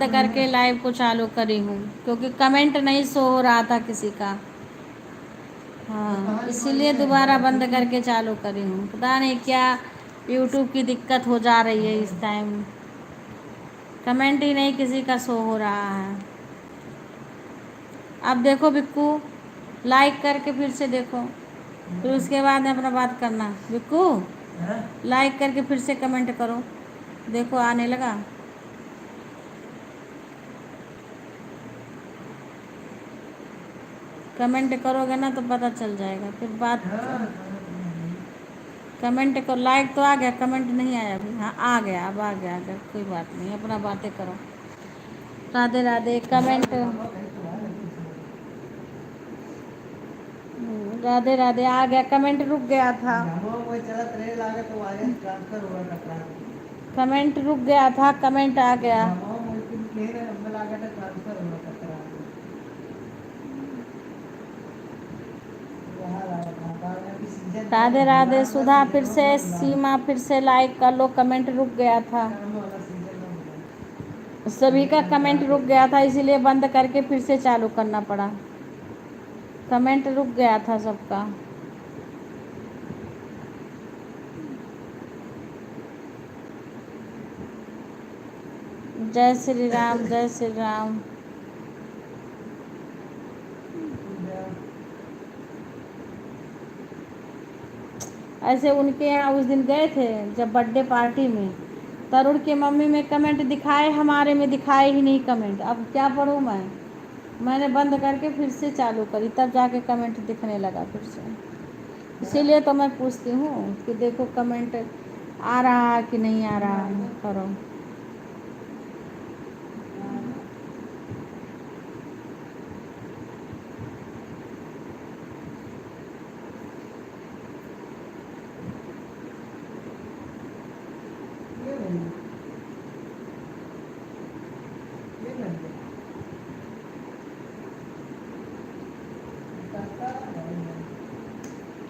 करके लाइव को चालू करी हूँ क्योंकि कमेंट नहीं शो हो रहा था किसी का। हाँ, इसीलिए दोबारा बंद करके चालू करी हूँ। पता नहीं क्या यूट्यूब की दिक्कत हो जा रही है इस टाइम, कमेंट ही नहीं किसी का शो हो रहा है। अब देखो बिक्कू, लाइक करके फिर से देखो, फिर उसके बाद में अपना बात करना। बिक्कू लाइक करके फिर से कमेंट करो, देखो आने लगा। कमेंट करोगे ना तो पता चल जाएगा फिर बात। कमेंट करो, लाइक तो आ गया, कमेंट नहीं आया अभी। हाँ आ गया, अब आ गया, अगर कोई बात नहीं, अपना बातें करो। राधे राधे। कमेंट राधे राधे आ गया, कमेंट रुक गया था, कमेंट रुक गया था, कमेंट आ गया। राधे राधे सुधा, फिर से सीमा, फिर से लाइक कर लो, कमेंट रुक गया था, सभी का कमेंट रुक गया था, इसीलिए बंद करके फिर से चालू करना पड़ा। कमेंट रुक गया था सबका। जय श्री राम, जय श्री राम। ऐसे उनके यहाँ उस दिन गए थे जब बर्थडे पार्टी में, तरुण की मम्मी में कमेंट दिखाए, हमारे में दिखाए ही नहीं कमेंट। अब क्या पढ़ूँ मैंने बंद करके फिर से चालू करी, तब जाके कमेंट दिखने लगा फिर से। इसीलिए तो मैं पूछती हूँ कि देखो कमेंट आ रहा है कि नहीं आ रहा है, करो।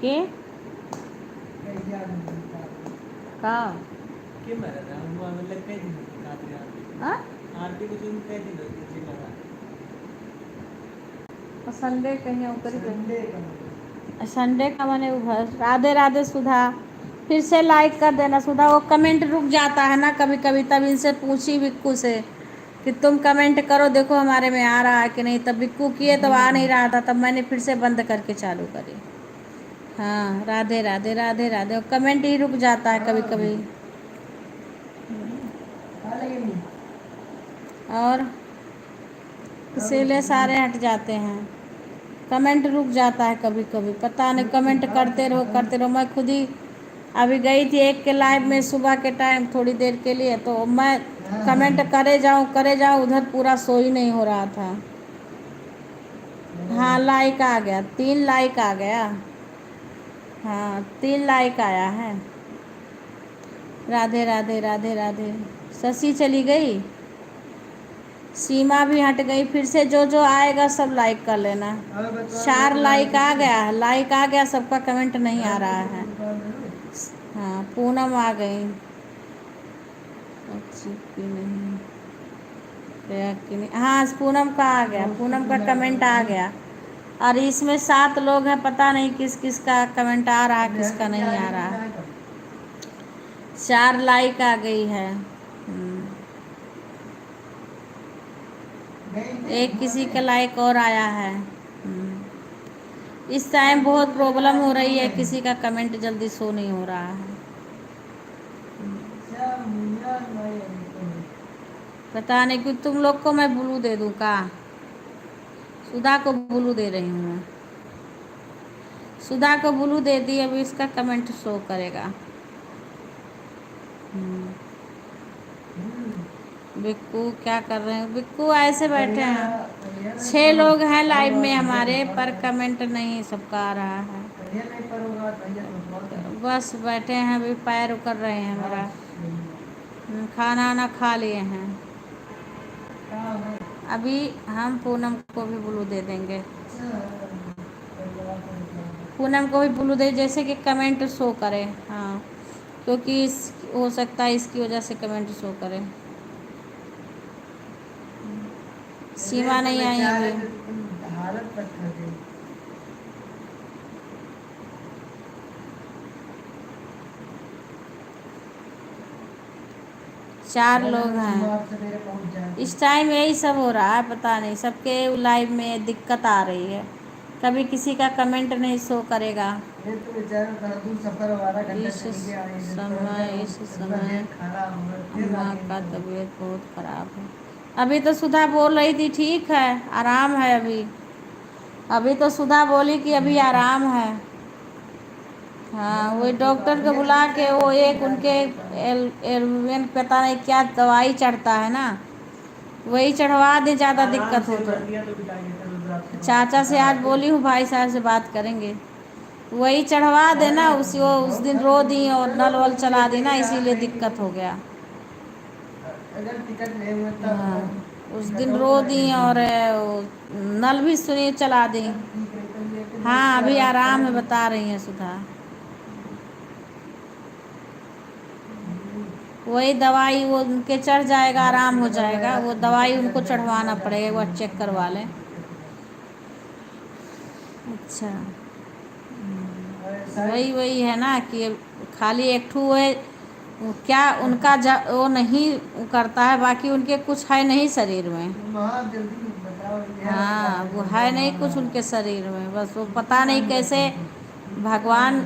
के का संडे कहीं संडे का मैंने उधर। राधे राधे सुधा, फिर से लाइक कर देना सुधा, वो कमेंट रुक जाता है ना कभी कभी, तब इनसे पूछी बिक्कू से कि तुम कमेंट करो देखो हमारे में आ रहा है कि नहीं, तब बिक्कू किए तब आ नहीं रहा था, तब मैंने फिर से बंद करके चालू करी। हाँ राधे राधे राधे राधे, वो कमेंट ही रुक जाता है कभी कभी। और इसीलिए सारे हट जाते हैं, कमेंट रुक जाता है कभी कभी, पता नहीं, कमेंट करते रहो करते रहो। मैं खुद ही अभी गई थी एक के लाइव में सुबह के टाइम थोड़ी देर के लिए, तो मैं कमेंट करे जाऊँ, उधर पूरा शो ही नहीं हो रहा था। हाँ लाइक आ गया, 3 लाइक आ गया। हाँ 3 लाइक आया है। राधे राधे राधे राधे। शशि चली गई, सीमा भी हट गई, फिर से जो जो आएगा सब लाइक कर लेना। 4 लाइक आ गया, लाइक आ गया सबका, कमेंट नहीं आ रहा है। हाँ पूनम आ गई, अच्छी की नहीं, की नहीं। हाँ पूनम का आ गया, पूनम का कमेंट आ गया। और इसमें 7 लोग हैं, पता नहीं किस किस का कमेंट आ रहा है किसका नहीं आ रहा है। 4 लाइक आ गई है। एक किसी का लाइक और आया है। इस टाइम बहुत प्रॉब्लम हो रही है, किसी का कमेंट जल्दी शो नहीं हो रहा है। पता नहीं कि तुम लोग को मैं ब्लू दे दूँ का, सुधा को ब्लू दे रही हूँ मैं, सुधा को ब्लू दे दी, अभी इसका कमेंट शो करेगा। बिक्कू क्या कर रहे हैं, बिक्कू ऐसे बैठे हैं। 6 लोग हैं लाइव में हमारे, पर कमेंट नहीं सबका आ रहा है, बस बैठे हैं, अभी पैर कर रहे हैं मेरा। खाना वाना खा लिए हैं, अभी हम पूनम को भी ब्लू दे देंगे, पूनम को भी ब्लू दे, जैसे कि कमेंट शो करे। हाँ क्योंकि हो सकता है इसकी वजह से कमेंट शो करे। सीमा नहीं आई अभी। हालत पत्थर दी। 4 लोग हैं इस टाइम, यही सब हो रहा है, पता नहीं सबके लाइव में दिक्कत आ रही है, कभी किसी का कमेंट नहीं शो करेगा। ये तो बेचारा दूर सफर 12 घंटा इस चल के आए हैं, समय खाना फिर अम्मा आके का तबीयत बहुत ख़राब है। अभी तो सुधा बोल रही थी ठीक है, आराम है अभी। अभी तो सुधा बोली कि अभी आराम है। हाँ, वही डॉक्टर को बुला के वो एक उनके एल्वेन पता नहीं क्या दवाई चढ़ता है ना, वही चढ़वा दे, ज़्यादा दिक्कत हो तो। चाचा से आज बोली हूँ भाई साहब से बात करेंगे, वही चढ़वा देना। उस दिन रो दी और नल वल चला दी ना, इसीलिए दिक्कत हो गया। अगर टिकट नहीं हुआ तब हाँ, उस दिन रो दी और नल भी सुनी चला दी। हाँ अभी आराम है बता रही हैं सुधा। वही दवाई वो उनके चढ़ जाएगा, आराम हो जाएगा, वो दवाई उनको चढ़वाना पड़ेगा, एक बार चेक करवा लें। अच्छा, वही है ना कि खाली एक ठू है क्या उनका वो नहीं करता है, बाकी उनके कुछ है नहीं शरीर में। हाँ वो है नहीं कुछ उनके शरीर में, बस वो पता नहीं कैसे भगवान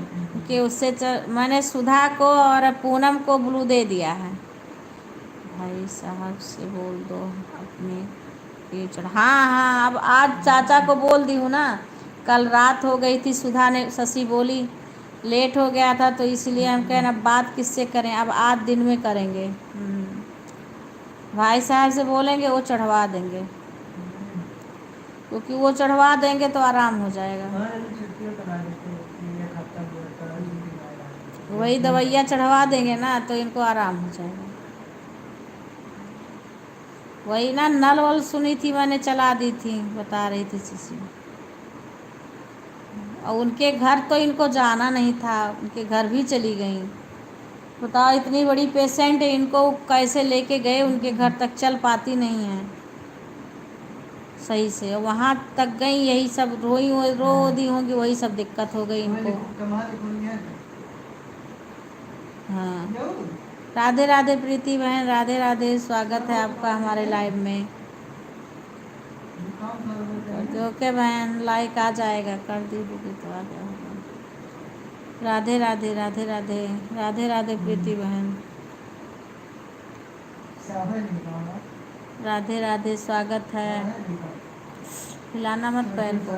के उससे मैंने सुधा को और पूनम को ब्लू दे दिया है। भाई साहब से बोल दो अपने ये चढ़। हाँ हाँ, अब आज चाचा को बोल दी हूँ ना, कल रात हो गई थी, सुधा ने शशि बोली लेट हो गया था तो इसलिए हम कहें अब बात किससे करें, अब आज दिन में करेंगे। भाई साहब से बोलेंगे वो चढ़वा देंगे, क्योंकि वो चढ़वा देंगे तो आराम हो जाएगा। वही दवाइयाँ चढ़वा देंगे ना तो इनको आराम हो जाएगा। वही ना नल वल सुनी थी मैंने, चला दी थी, बता रही थी शशि। और उनके घर तो इनको जाना नहीं था, उनके घर भी चली गई। बताओ इतनी बड़ी पेशेंट है, इनको कैसे लेके गए उनके घर तक, चल पाती नहीं है सही से, वहाँ तक गई, यही सब रो दी होंगी, वही सब दिक्कत हो गई इनको। हाँ, राधे राधे प्रीति बहन, राधे राधे, स्वागत है आपका हमारे लाइव में। ओके बहन, लाइक आ जाएगा, कर दीजिए तो आ जाएगा। राधे राधे राधे राधे राधे राधे प्रीति बहन, राधे राधे, स्वागत है। हिलाना मत पैर को।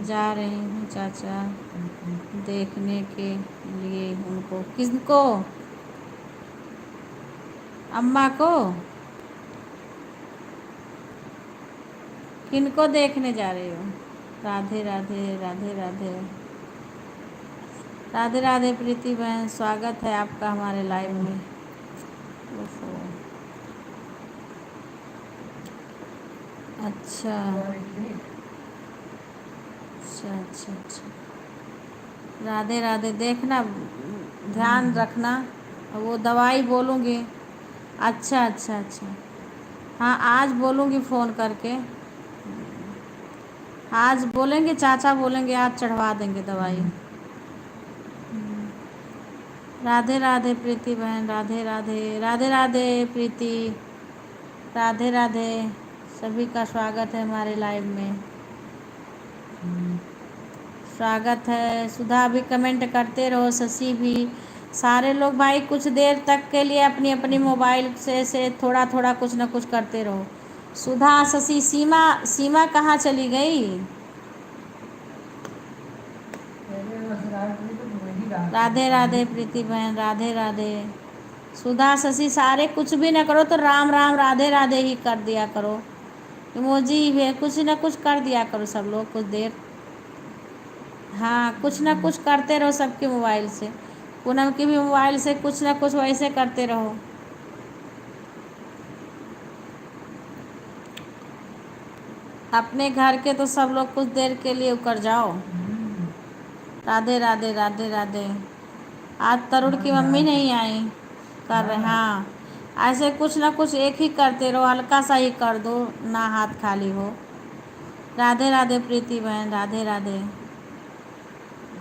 जा रही हूँ चाचा देखने के लिए उनको। किसको? अम्मा को? किनको देखने जा रही हो? राधे राधे राधे राधे राधे राधे प्रीति बहन, स्वागत है आपका हमारे लाइव में। अच्छा अच्छा अच्छा अच्छा, राधे राधे, देखना ध्यान रखना, वो दवाई बोलूँगी। अच्छा अच्छा अच्छा, हाँ आज बोलूँगी फ़ोन करके, आज बोलेंगे, चाचा बोलेंगे आज चढ़वा देंगे दवाई। राधे राधे प्रीति बहन, राधे राधे राधे राधे प्रीति, राधे राधे, सभी का स्वागत है हमारे लाइव में। स्वागत है। सुधा भी कमेंट करते रहो, शशि भी, सारे लोग भाई कुछ देर तक के लिए अपनी अपनी मोबाइल से थोड़ा थोड़ा कुछ ना कुछ करते रहो। सुधा, शशि, सीमा कहाँ चली गई? राधे राधे प्रीति बहन, राधे राधे। सुधा, शशि, सारे कुछ भी ना करो तो राम राम राधे राधे ही कर दिया करो, इमोजी भी कुछ ना कुछ कर दिया करो सब लोग कुछ देर। हाँ कुछ ना कुछ करते रहो सबके मोबाइल से, पूनम की भी मोबाइल से कुछ ना कुछ वैसे करते रहो। अपने घर के तो सब लोग कुछ देर के लिए उकर जाओ। राधे राधे राधे राधे। आज तरुण की मम्मी नहीं आई कर रहे, हाँ ऐसे कुछ ना कुछ एक ही करते रहो, हल्का सा ही कर दो, ना हाथ खाली हो। राधे राधे प्रीति बहन, राधे राधे।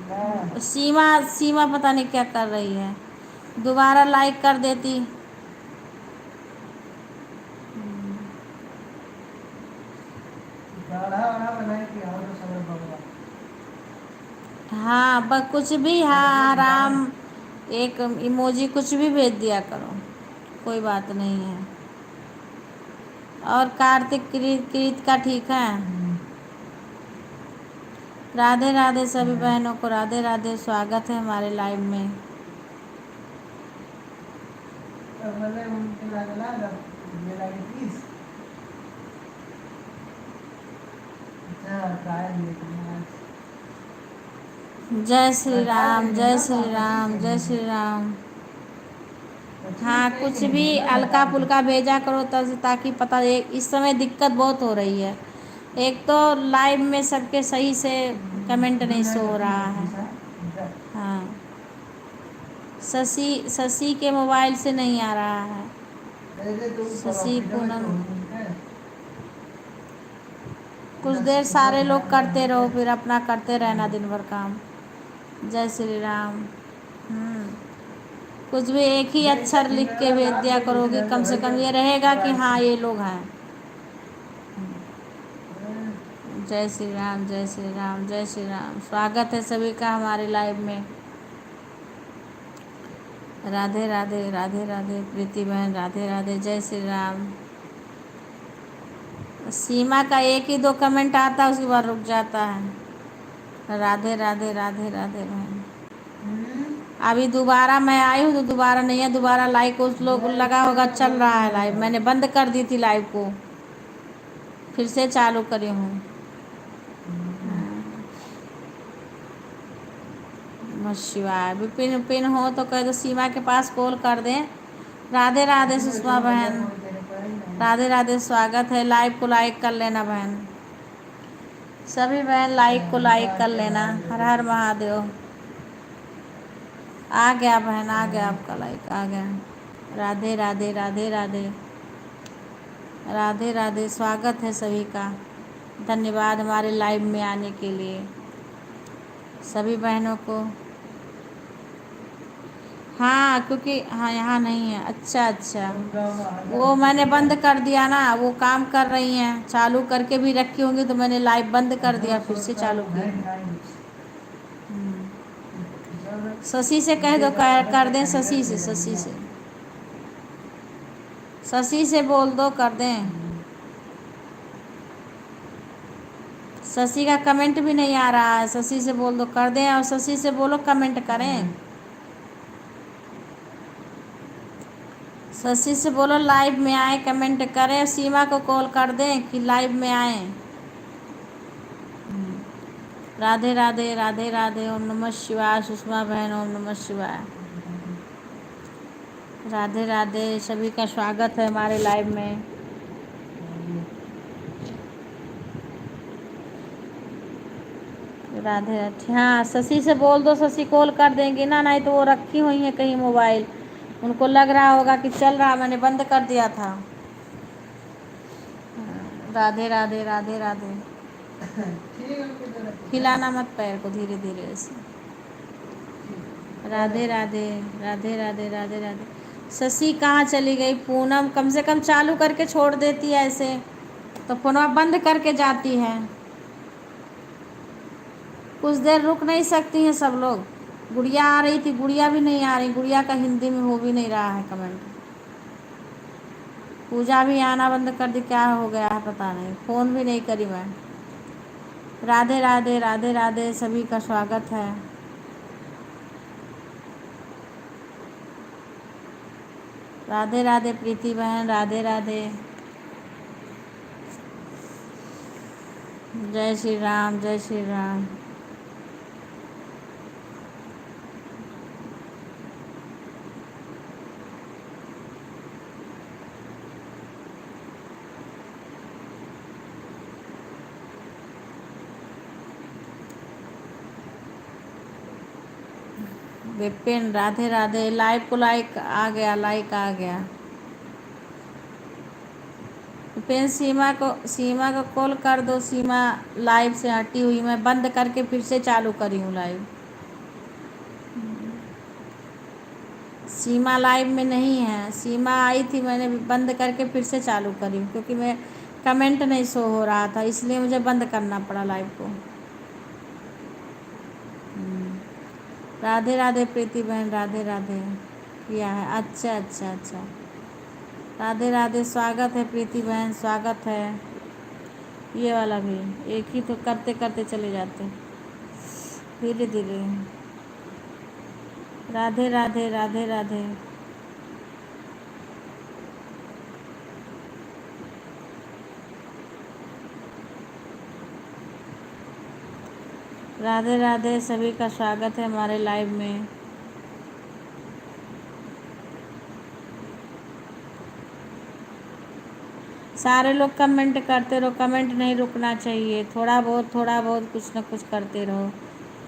ना सीमा सीमा पता नहीं क्या कर रही है, दोबारा लाइक कर देती। गाढ़ा वाढ़ा बनाए कि और समय बगवा हाँ बस कुछ भी, हाँ आराम, एक इमोजी कुछ भी भेज दिया करो, कोई बात नहीं है। और कार्तिक कृत का ठीक है। राधे राधे सभी बहनों को, राधे राधे, स्वागत है हमारे लाइव में। मैंने उनके लागला ये लागे 30 अच्छा काय जय श्री राम, जय श्री राम, जय श्री राम। हाँ कुछ भी हल्का फुल्का भेजा करो ताकि पता, इस समय दिक्कत बहुत हो रही है। एक तो लाइव में सबके सही से कमेंट नहीं शो हो रहा है। हाँ शशि के मोबाइल से नहीं आ रहा है। शशि पूनम, कुछ देर सारे लोग करते रहो, फिर अपना करते रहना दिन भर काम। जय श्री राम। कुछ भी एक ही अक्षर लिख के भेज दिया करोगी, कम से कम ये रहेगा कि हाँ ये लोग हैं। जय श्री राम, जय श्री राम, जय श्री राम, स्वागत है सभी का हमारे लाइव में। राधे राधे, राधे राधे प्रीति बहन, राधे राधे, जय श्री राम। सीमा का एक ही दो कमेंट आता है, उसके बाद रुक जाता है। राधे राधे, राधे राधे बहन। अभी दोबारा मैं आई हूँ तो दोबारा नहीं है, दोबारा लाइक उस लोग लगा होगा, चल रहा है लाइव, मैंने बंद कर दी थी लाइव को, फिर से चालू करी हूँ। नमः शिवाय। विपिन विपिन हो तो कह दो सीमा के पास कॉल कर दें। राधे राधे सुषमा बहन, राधे राधे, स्वागत है। लाइव को लाइक कर लेना बहन, सभी बहन लाइक को लाइक कर लेना। हर हर महादेव। आ गया बहन, आ गया आपका लाइक, आ गया। राधे राधे, राधे राधे, राधे राधे, स्वागत है सभी का। धन्यवाद हमारे लाइव में आने के लिए सभी बहनों को। हाँ क्योंकि हाँ यहाँ नहीं है। अच्छा अच्छा, वो मैंने बंद कर दिया ना, वो काम कर रही हैं, चालू करके भी रखी होंगी तो मैंने लाइव बंद कर दिया, फिर से चालू किया। शशि से कह दो कर दें, शशि से, शशि से बोल दो कर दें। शशि का कमेंट भी नहीं आ रहा है, शशि से बोल दो कर दें, और शशि से बोलो कमेंट करें। शशि से बोलो लाइव में आए, कमेंट करें। सीमा को कॉल कर दें कि लाइव में आए। राधे राधे, राधे राधे, ओम नमः शिवाय। सुषमा बहन, ओम नमः शिवाय। राधे राधे, सभी का स्वागत है हमारे लाइव में। राधे राधे। हाँ शशि से बोल दो, शशि कॉल कर देंगे ना, नहीं तो वो रखी हुई है कहीं मोबाइल, उनको लग रहा होगा कि चल रहा, मैंने बंद कर दिया था। राधे राधे, राधे राधे। हिलाना मत पैर को, धीरे धीरे ऐसे। राधे राधे, राधे राधे, राधे राधे। शशि कहाँ चली गई? पूनम कम से कम चालू करके छोड़ देती है, ऐसे तो फोन बंद करके जाती है। कुछ देर रुक नहीं सकती हैं सब लोग? गुड़िया आ रही थी, गुड़िया भी नहीं आ रही, गुड़िया का हिंदी में हो भी नहीं रहा है कमेंट। पूजा भी आना बंद कर दी, क्या हो गया है पता नहीं, फ़ोन भी नहीं करी मैं। राधे राधे, राधे राधे, सभी का स्वागत है। राधे राधे प्रीति बहन, राधे राधे। जय श्री राम, जय श्री राम। विपिन, राधे राधे। लाइव को लाइक आ गया, लाइक आ गया। पेन सीमा को कॉल कर दो। सीमा लाइव से हटी हुई, मैं बंद करके फिर से चालू करी हूँ लाइव। सीमा लाइव में नहीं है। सीमा आई थी, मैंने बंद करके फिर से चालू करी हूँ क्योंकि मैं कमेंट नहीं शो हो रहा था, इसलिए मुझे बंद करना पड़ा लाइव को। राधे राधे प्रीति बहन, राधे राधे। किया है, अच्छा अच्छा अच्छा। राधे राधे, स्वागत है प्रीति बहन, स्वागत है। ये वाला भी एक ही तो करते करते चले जाते धीरे धीरे। राधे राधे, राधे राधे। राधे राधे, सभी का स्वागत है हमारे लाइव में। सारे लोग कमेंट करते रहो, कमेंट नहीं रुकना चाहिए। थोड़ा बहुत कुछ ना कुछ करते रहो।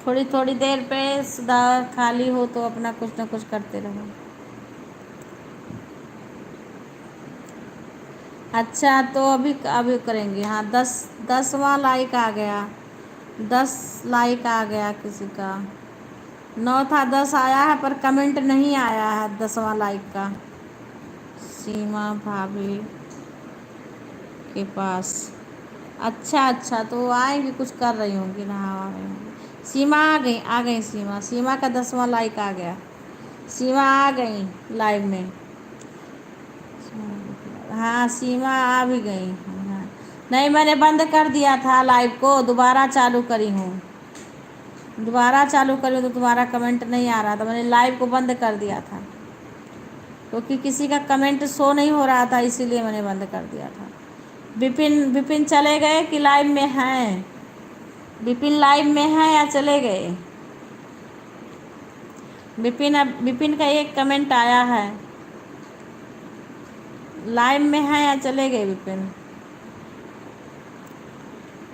थोड़ी थोड़ी देर पे सदा खाली हो तो अपना कुछ ना कुछ करते रहो। अच्छा, तो अभी अभी करेंगे। हाँ, 10वां लाइक आ गया। 10 लाइक आ गया किसी का। 9 था, 10 आया है पर कमेंट नहीं आया है 10वां लाइक का। सीमा भाभी के पास। अच्छा अच्छा, तो वो आएंगी, कुछ कर रही होंगी ना। हाँ, आ रही होंगी। सीमा आ गई सीमा। सीमा का 10वां लाइक आ गया। सीमा आ गई लाइव में। हाँ, सीमा आ भी गई। हाँ, नहीं, मैंने बंद कर दिया था लाइव को, दोबारा चालू करी हूँ। दोबारा चालू करी तो तुम्हारा कमेंट नहीं आ रहा था, मैंने लाइव को बंद कर दिया था क्योंकि किसी का कमेंट शो नहीं हो रहा था, इसीलिए मैंने बंद कर दिया था। विपिन विपिन चले गए कि लाइव में हैं? विपिन लाइव में हैं या चले गए? विपिन का एक कमेंट आया है। लाइव में है या चले गए विपिन?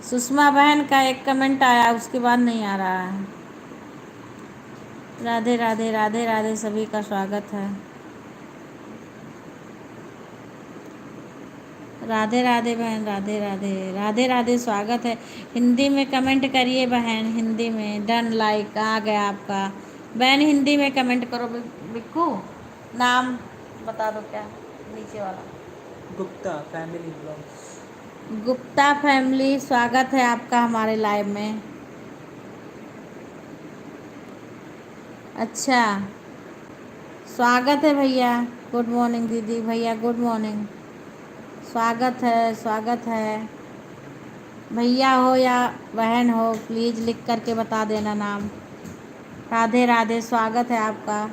सुषमा बहन का एक कमेंट आया, उसके बाद नहीं आ रहा है। राधे राधे, राधे राधे, सभी का स्वागत है। राधे राधे बहन, राधे राधे, राधे राधे, स्वागत है। हिंदी में कमेंट करिए बहन, हिंदी में। डन, लाइक आ गया आपका। बहन हिंदी में कमेंट करो। बिक्कू, नाम बता दो क्या नीचे वाला। Gupta family blogs. Gupta family, स्वागत है आपका हमारे लाइव में। अच्छा, स्वागत है भैया। गुड मॉर्निंग दीदी, भैया गुड मॉर्निंग। स्वागत है, स्वागत है। भैया हो या बहन हो, प्लीज़ लिख करके बता देना नाम। राधे राधे, स्वागत है आपका।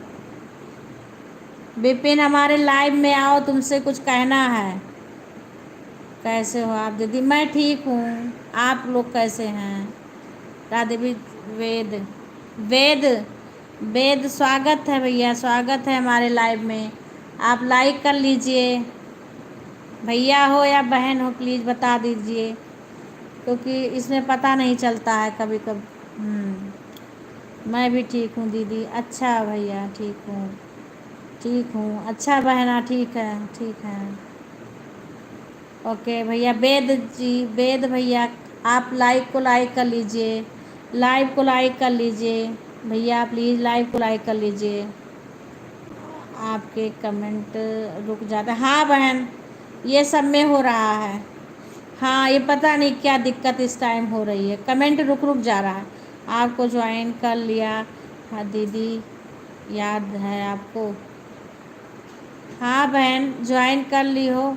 विपिन, हमारे लाइव में आओ, तुमसे कुछ कहना है। कैसे हो आप दीदी? मैं ठीक हूँ, आप लोग कैसे हैं? राधे भी। वेद वेद वेद, स्वागत है भैया, स्वागत है हमारे लाइव में। आप लाइक कर लीजिए। भैया हो या बहन हो, प्लीज़ बता दीजिए क्योंकि इसमें पता नहीं चलता है कभी कभी। मैं भी ठीक हूँ दीदी। अच्छा भैया, ठीक हूँ, ठीक हूँ। अच्छा बहना, ठीक है, ठीक है। ओके भैया। वेद जी, वेद भैया, आप लाइक को लाइक कर लीजिए, लाइव को लाइक कर लीजिए भैया, प्लीज़ लाइव को लाइक कर लीजिए। आपके कमेंट रुक जाते हैं। हाँ बहन, ये सब में हो रहा है। हाँ, ये पता नहीं क्या दिक्कत इस टाइम हो रही है, कमेंट रुक रुक जा रहा है। आपको ज्वाइन कर लिया। हाँ दीदी, याद है आपको? हाँ बहन, ज्वाइन कर ली हो,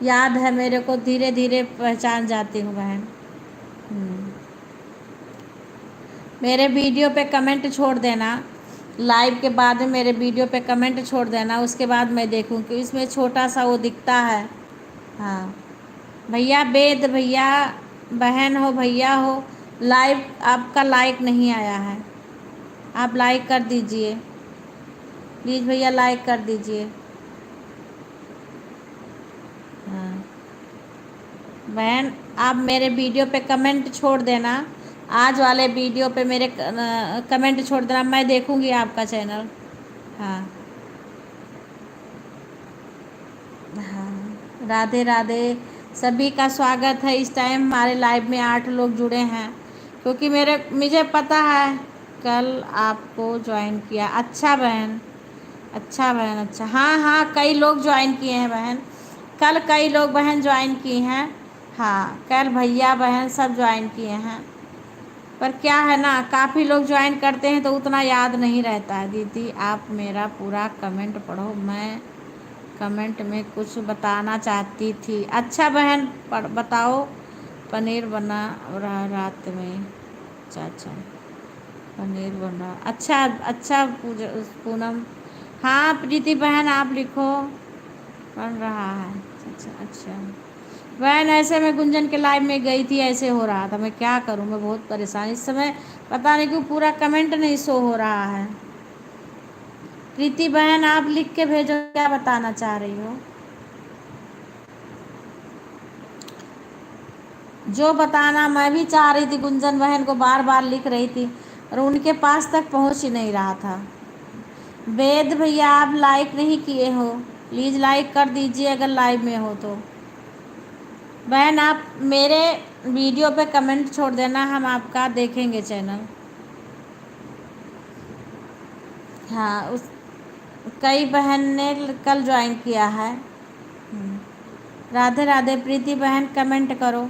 याद है मेरे को, धीरे धीरे पहचान जाती हूँ बहन। मेरे वीडियो पे कमेंट छोड़ देना, लाइव के बाद में मेरे वीडियो पे कमेंट छोड़ देना, उसके बाद मैं देखूँ कि इसमें छोटा सा वो दिखता है। हाँ भैया, वेद भैया, बहन हो भैया हो, लाइव आपका लाइक नहीं आया है, आप लाइक कर दीजिए प्लीज़ भैया, लाइक कर दीजिए। हाँ बहन, आप मेरे वीडियो पे कमेंट छोड़ देना, आज वाले वीडियो पे मेरे कमेंट छोड़ देना, मैं देखूँगी आपका चैनल। हाँ हाँ, राधे राधे, सभी का स्वागत है। इस टाइम हमारे लाइव में 8 लोग जुड़े हैं, क्योंकि मुझे पता है कल आपको ज्वाइन किया। अच्छा बहन, अच्छा बहन, अच्छा। हाँ हाँ, कई लोग ज्वाइन किए हैं बहन, कल कई लोग बहन ज्वाइन किए हैं। हाँ, कल भैया बहन सब ज्वाइन किए हैं, पर क्या है ना, काफ़ी लोग ज्वाइन करते हैं तो उतना याद नहीं रहता है। दीदी आप मेरा पूरा कमेंट पढ़ो, मैं कमेंट में कुछ बताना चाहती थी। अच्छा बहन, बताओ। पनीर बना रहा रात में। अच्छा अच्छा, पनीर बन रहा। अच्छा अच्छा पूनम। हाँ प्रीति बहन आप लिखो, बन रहा है। अच्छा अच्छा बहन, ऐसे मैं गुंजन के लाइव में गई थी, ऐसे हो रहा था। मैं क्या करूं, मैं बहुत परेशान इस समय, पता नहीं क्यों पूरा कमेंट नहीं शो हो रहा है। प्रीति बहन आप लिख के भेजो, क्या बताना चाह रही हो। जो बताना मैं भी चाह रही थी, गुंजन बहन को बार बार लिख रही थी और उनके पास तक पहुंच ही नहीं रहा था। वेद भैया आप लाइक नहीं किए हो, प्लीज़ लाइक कर दीजिए अगर लाइव में हो तो। बहन आप मेरे वीडियो पे कमेंट छोड़ देना, हम आपका देखेंगे चैनल। हाँ, उस कई बहन ने कल ज्वाइन किया है। राधे राधे प्रीति बहन, कमेंट करो।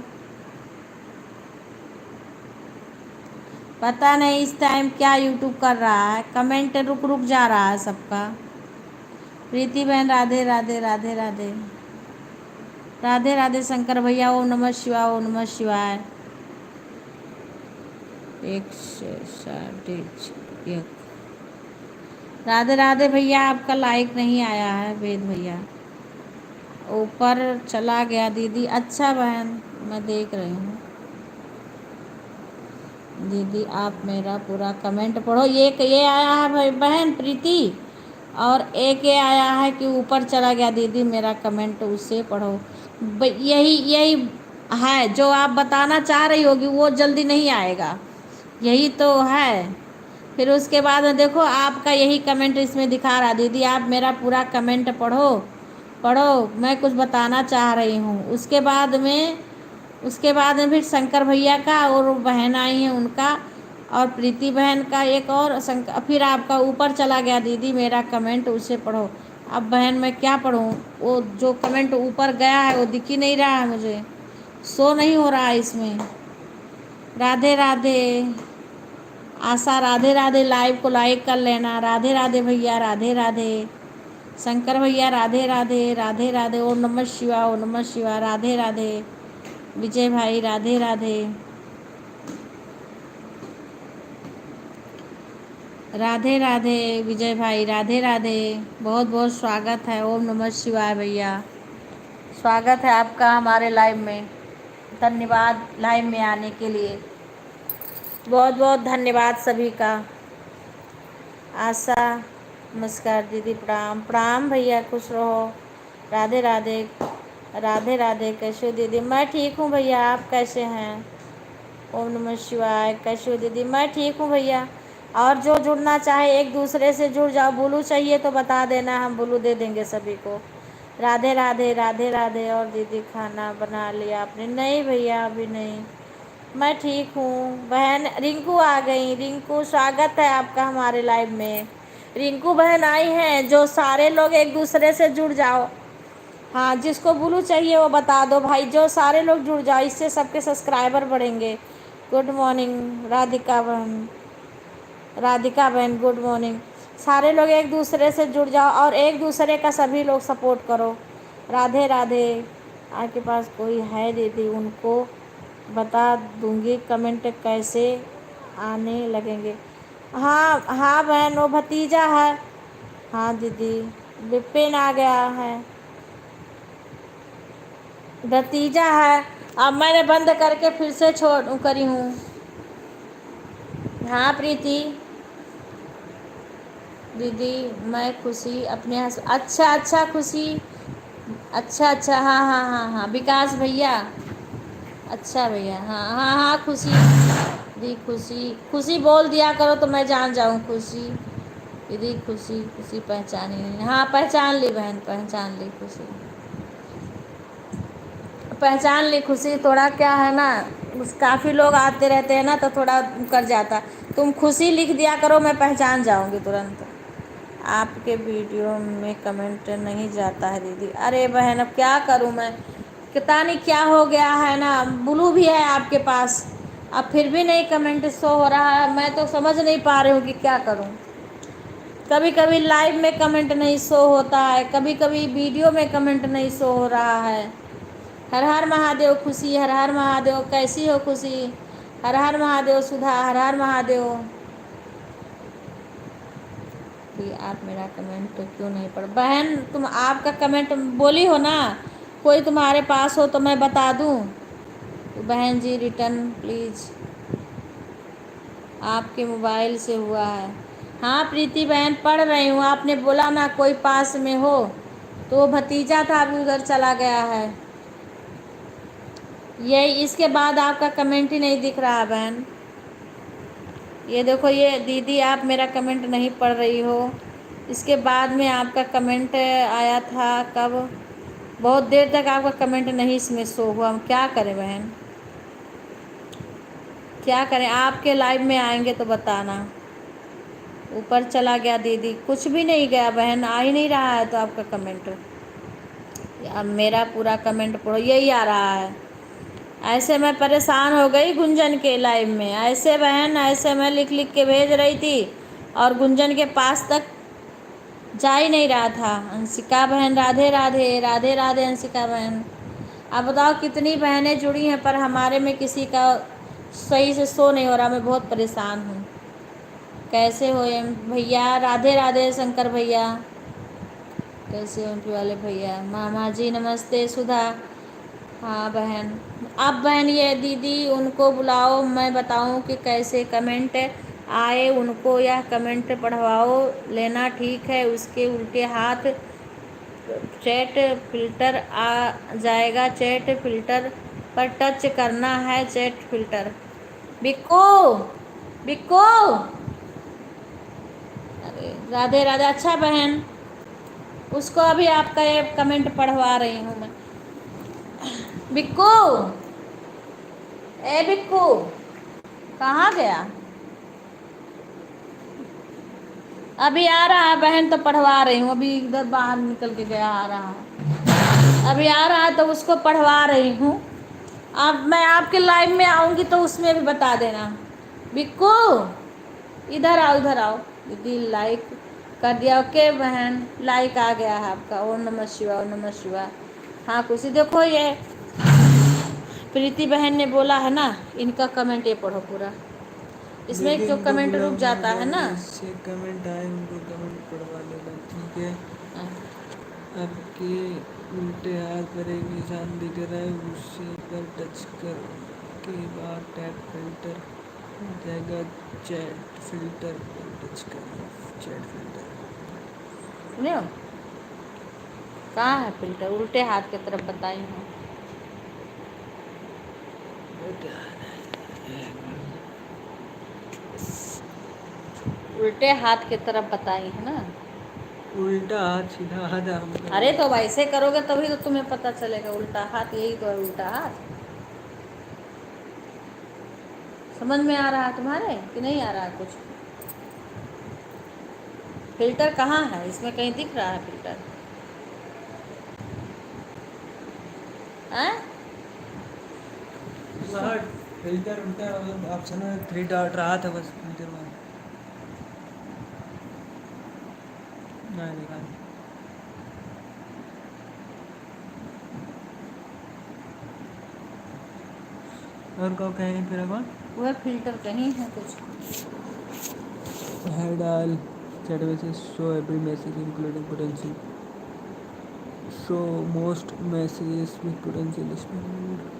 पता नहीं इस टाइम क्या यूट्यूब कर रहा है, कमेंट रुक रुक जा रहा है सबका। प्रीति बहन राधे राधे राधे राधे राधे राधे। शंकर भैया ओम नमः शिवाय, ओम नमः शिवाय। 161। राधे राधे भैया, आपका लाइक नहीं आया है वेद भैया, ऊपर चला गया। दीदी अच्छा बहन, मैं देख रही हूँ। दीदी आप मेरा पूरा कमेंट पढ़ो। ये आया है भाई बहन प्रीति, और एक ये आया है कि ऊपर चला गया। दीदी मेरा कमेंट उसे पढ़ो। यही यही है जो आप बताना चाह रही होगी, वो जल्दी नहीं आएगा, यही तो है। फिर उसके बाद में देखो आपका यही कमेंट इसमें दिखा रहा। दीदी आप मेरा पूरा कमेंट पढ़ो पढ़ो, मैं कुछ बताना चाह रही हूँ। उसके बाद में फिर शंकर भैया का और बहन आई हैं उनका, और प्रीति बहन का एक और फिर आपका ऊपर चला गया। दीदी मेरा कमेंट उसे पढ़ो। अब बहन मैं क्या पढ़ूँ, वो जो कमेंट ऊपर गया है वो दिख ही नहीं रहा है, मुझे शो नहीं हो रहा है इसमें। राधे राधे आशा, राधे राधे। लाइव को लाइक कर लेना। राधे राधे भैया, राधे राधे। शंकर भैया राधे राधे राधे राधे। ओम नमः शिवाय, ओम नमः शिवाय। राधे राधे विजय भाई, राधे राधे राधे राधे विजय भाई, राधे राधे। बहुत बहुत स्वागत है। ओम नमः शिवाय भैया, स्वागत है आपका हमारे लाइव में। धन्यवाद लाइव में आने के लिए, बहुत बहुत धन्यवाद सभी का। आशा नमस्कार दीदी, प्रणाम प्रणाम भैया, खुश रहो। राधे राधे राधे राधे। कैसे हो दीदी? मैं ठीक हूँ भैया, आप कैसे हैं? ओम नमः शिवाय। कैसे हो दीदी? मैं ठीक हूँ भैया। और जो जुड़ना चाहे एक दूसरे से जुड़ जाओ। ब्लू चाहिए तो बता देना, हम ब्लू दे देंगे सभी को। राधे राधे राधे राधे। और दीदी खाना बना लिया आपने? नहीं भैया अभी नहीं, मैं ठीक हूँ। बहन रिंकू आ गई। रिंकू स्वागत है आपका हमारे लाइव में। रिंकू बहन आई हैं। जो सारे लोग एक दूसरे से जुड़ जाओ। हाँ, जिसको ब्लू चाहिए वो बता दो भाई, जो सारे लोग जुड़ जाओ, इससे सबके सब्सक्राइबर बढ़ेंगे। गुड मॉर्निंग राधिका बहन, राधिका बहन गुड मॉर्निंग। सारे लोग एक दूसरे से जुड़ जाओ और एक दूसरे का सभी लोग सपोर्ट करो। राधे राधे। आपके पास कोई है दीदी? उनको बता दूंगी कमेंट कैसे आने लगेंगे। हाँ हाँ बहन, वो भतीजा है। हाँ दीदी, विपिन आ गया है, भतीजा है। अब मैंने बंद करके फिर से छोड़ करी हूँ। हाँ प्रीति दीदी, मैं खुशी अपने अच्छा अच्छा खुशी, अच्छा अच्छा। हाँ हाँ हाँ हाँ विकास भैया, अच्छा भैया। हाँ हाँ हाँ खुशी दी, खुशी खुशी बोल दिया करो तो मैं जान जाऊँ। खुशी दीदी, खुशी खुशी पहचानी नहीं। हाँ पहचान ली बहन, पहचान ली खुशी। पहचान ली खुशी। थोड़ा क्या है ना, काफ़ी लोग आते रहते हैं ना तो थोड़ा कर जाता। तुम खुशी लिख दिया करो, मैं पहचान जाऊंगी तुरंत। आपके वीडियो में कमेंट नहीं जाता है दीदी। अरे बहन अब क्या करूं मैं, पता नहीं क्या हो गया है ना। ब्लू भी है आपके पास, अब फिर भी नहीं कमेंट शो हो रहा है। मैं तो समझ नहीं पा रही हूँ कि क्या करूँ। कभी कभी लाइव में कमेंट नहीं शो होता है, कभी कभी वीडियो में कमेंट नहीं शो हो रहा है। हर हर महादेव खुशी, हर हर महादेव। कैसी हो खुशी? हर हर महादेव सुधा, हर हर महादेव। कि आप मेरा कमेंट तो क्यों नहीं पढ़ बहन? तुम आपका कमेंट बोली हो ना, कोई तुम्हारे पास हो तो मैं बता दूं। तो बहन जी रिटर्न प्लीज़, आपके मोबाइल से हुआ है। हाँ प्रीति बहन पढ़ रही हूँ। आपने बोला ना कोई पास में हो, तो वो भतीजा था अभी उधर चला गया है। ये इसके बाद आपका कमेंट ही नहीं दिख रहा बहन। ये देखो, ये दीदी आप मेरा कमेंट नहीं पढ़ रही हो। इसके बाद में आपका कमेंट आया था कब? बहुत देर तक आपका कमेंट नहीं इसमें शो हुआ। हम क्या करें बहन, क्या करें? आपके लाइव में आएंगे तो बताना। ऊपर चला गया दीदी, कुछ भी नहीं गया बहन, आ ही नहीं रहा है तो आपका कमेंट। अब मेरा पूरा कमेंट पढ़ो, यही आ रहा है। ऐसे मैं परेशान हो गई गुंजन के लाइव में। ऐसे बहन, ऐसे मैं लिख लिख के भेज रही थी और गुंजन के पास तक जा ही नहीं रहा था। अंशिका बहन राधे राधे, राधे राधे अंशिका बहन। अब बताओ कितनी बहनें जुड़ी हैं पर हमारे में किसी का सही से शो नहीं हो रहा। मैं बहुत परेशान हूँ। कैसे हो एम भैया? राधे राधे शंकर भैया। कैसे हो एमपी वाले भैया? मामा जी नमस्ते। सुधा हाँ बहन। अब बहन ये दीदी उनको बुलाओ, मैं बताऊं कि कैसे कमेंट आए उनको, या कमेंट पढ़वाओ लेना ठीक है। उसके उल्टे हाथ चैट फिल्टर आ जाएगा। चैट फिल्टर पर टच करना है। Chat filter. बिक्को, बिक्को। अरे राधे राधे। अच्छा बहन, उसको अभी आपका ये कमेंट पढ़वा रही हूँ मैं। बिक्कू, ए बिक्कू कहाँ गया? अभी आ रहा है बहन तो पढ़वा रही हूँ। अभी इधर बाहर निकल के गया, आ रहा है। अभी आ रहा है तो उसको पढ़वा रही हूँ। अब मैं आपके लाइव में आऊँगी तो उसमें भी बता देना। बिक्कू इधर आओ, इधर आओ। दीदी लाइक कर दिया? ओके बहन, लाइक आ गया है आपका। ओम नमः शिवाय, ओम नमः शिवाय। हाँ खुशी देखो, ये प्रीति बहन ने बोला है ना, इनका कमेंट ये पढ़ो पूरा। इसमें जो कमेंट रुक जाता है ना, इससे कमेंट आए उनको कमेंट पढ़वा लेना, ठीक है। आपके उल्टे हाथ पर एक निशान दिख रहा है, उससे पर टच कर के बाद टैप फिल्टर जाएगा। चैट फिल्टर पर टच कर। चैट फिल्टर सुने हो? कहाँ है फिल्टर? उल्टे हाथ की तरफ बताई हूँ। उल्टे हाथ की तरफ बताई है ना। उल्टा हाथ सीधा हाथ आराम करो। अरे तो वैसे करोगे तभी तो तुम्हें पता चलेगा। उल्टा हाथ, यही तो है उल्टा हाथ। समझ में आ रहा है तुम्हारे कि नहीं आ रहा है कुछ? फिल्टर कहाँ है? इसमें कहीं दिख रहा है फिल्टर? हैं? फिल्टर उल्टा ऑप्शन है, 3 डॉट रहा था बस फिल्टर में। नहीं दिखा। और कहो कहेंगे फिर अपन वह फिल्टर कहीं है कुछ। है डाल chat message show every message including potential show most messages with potential spell.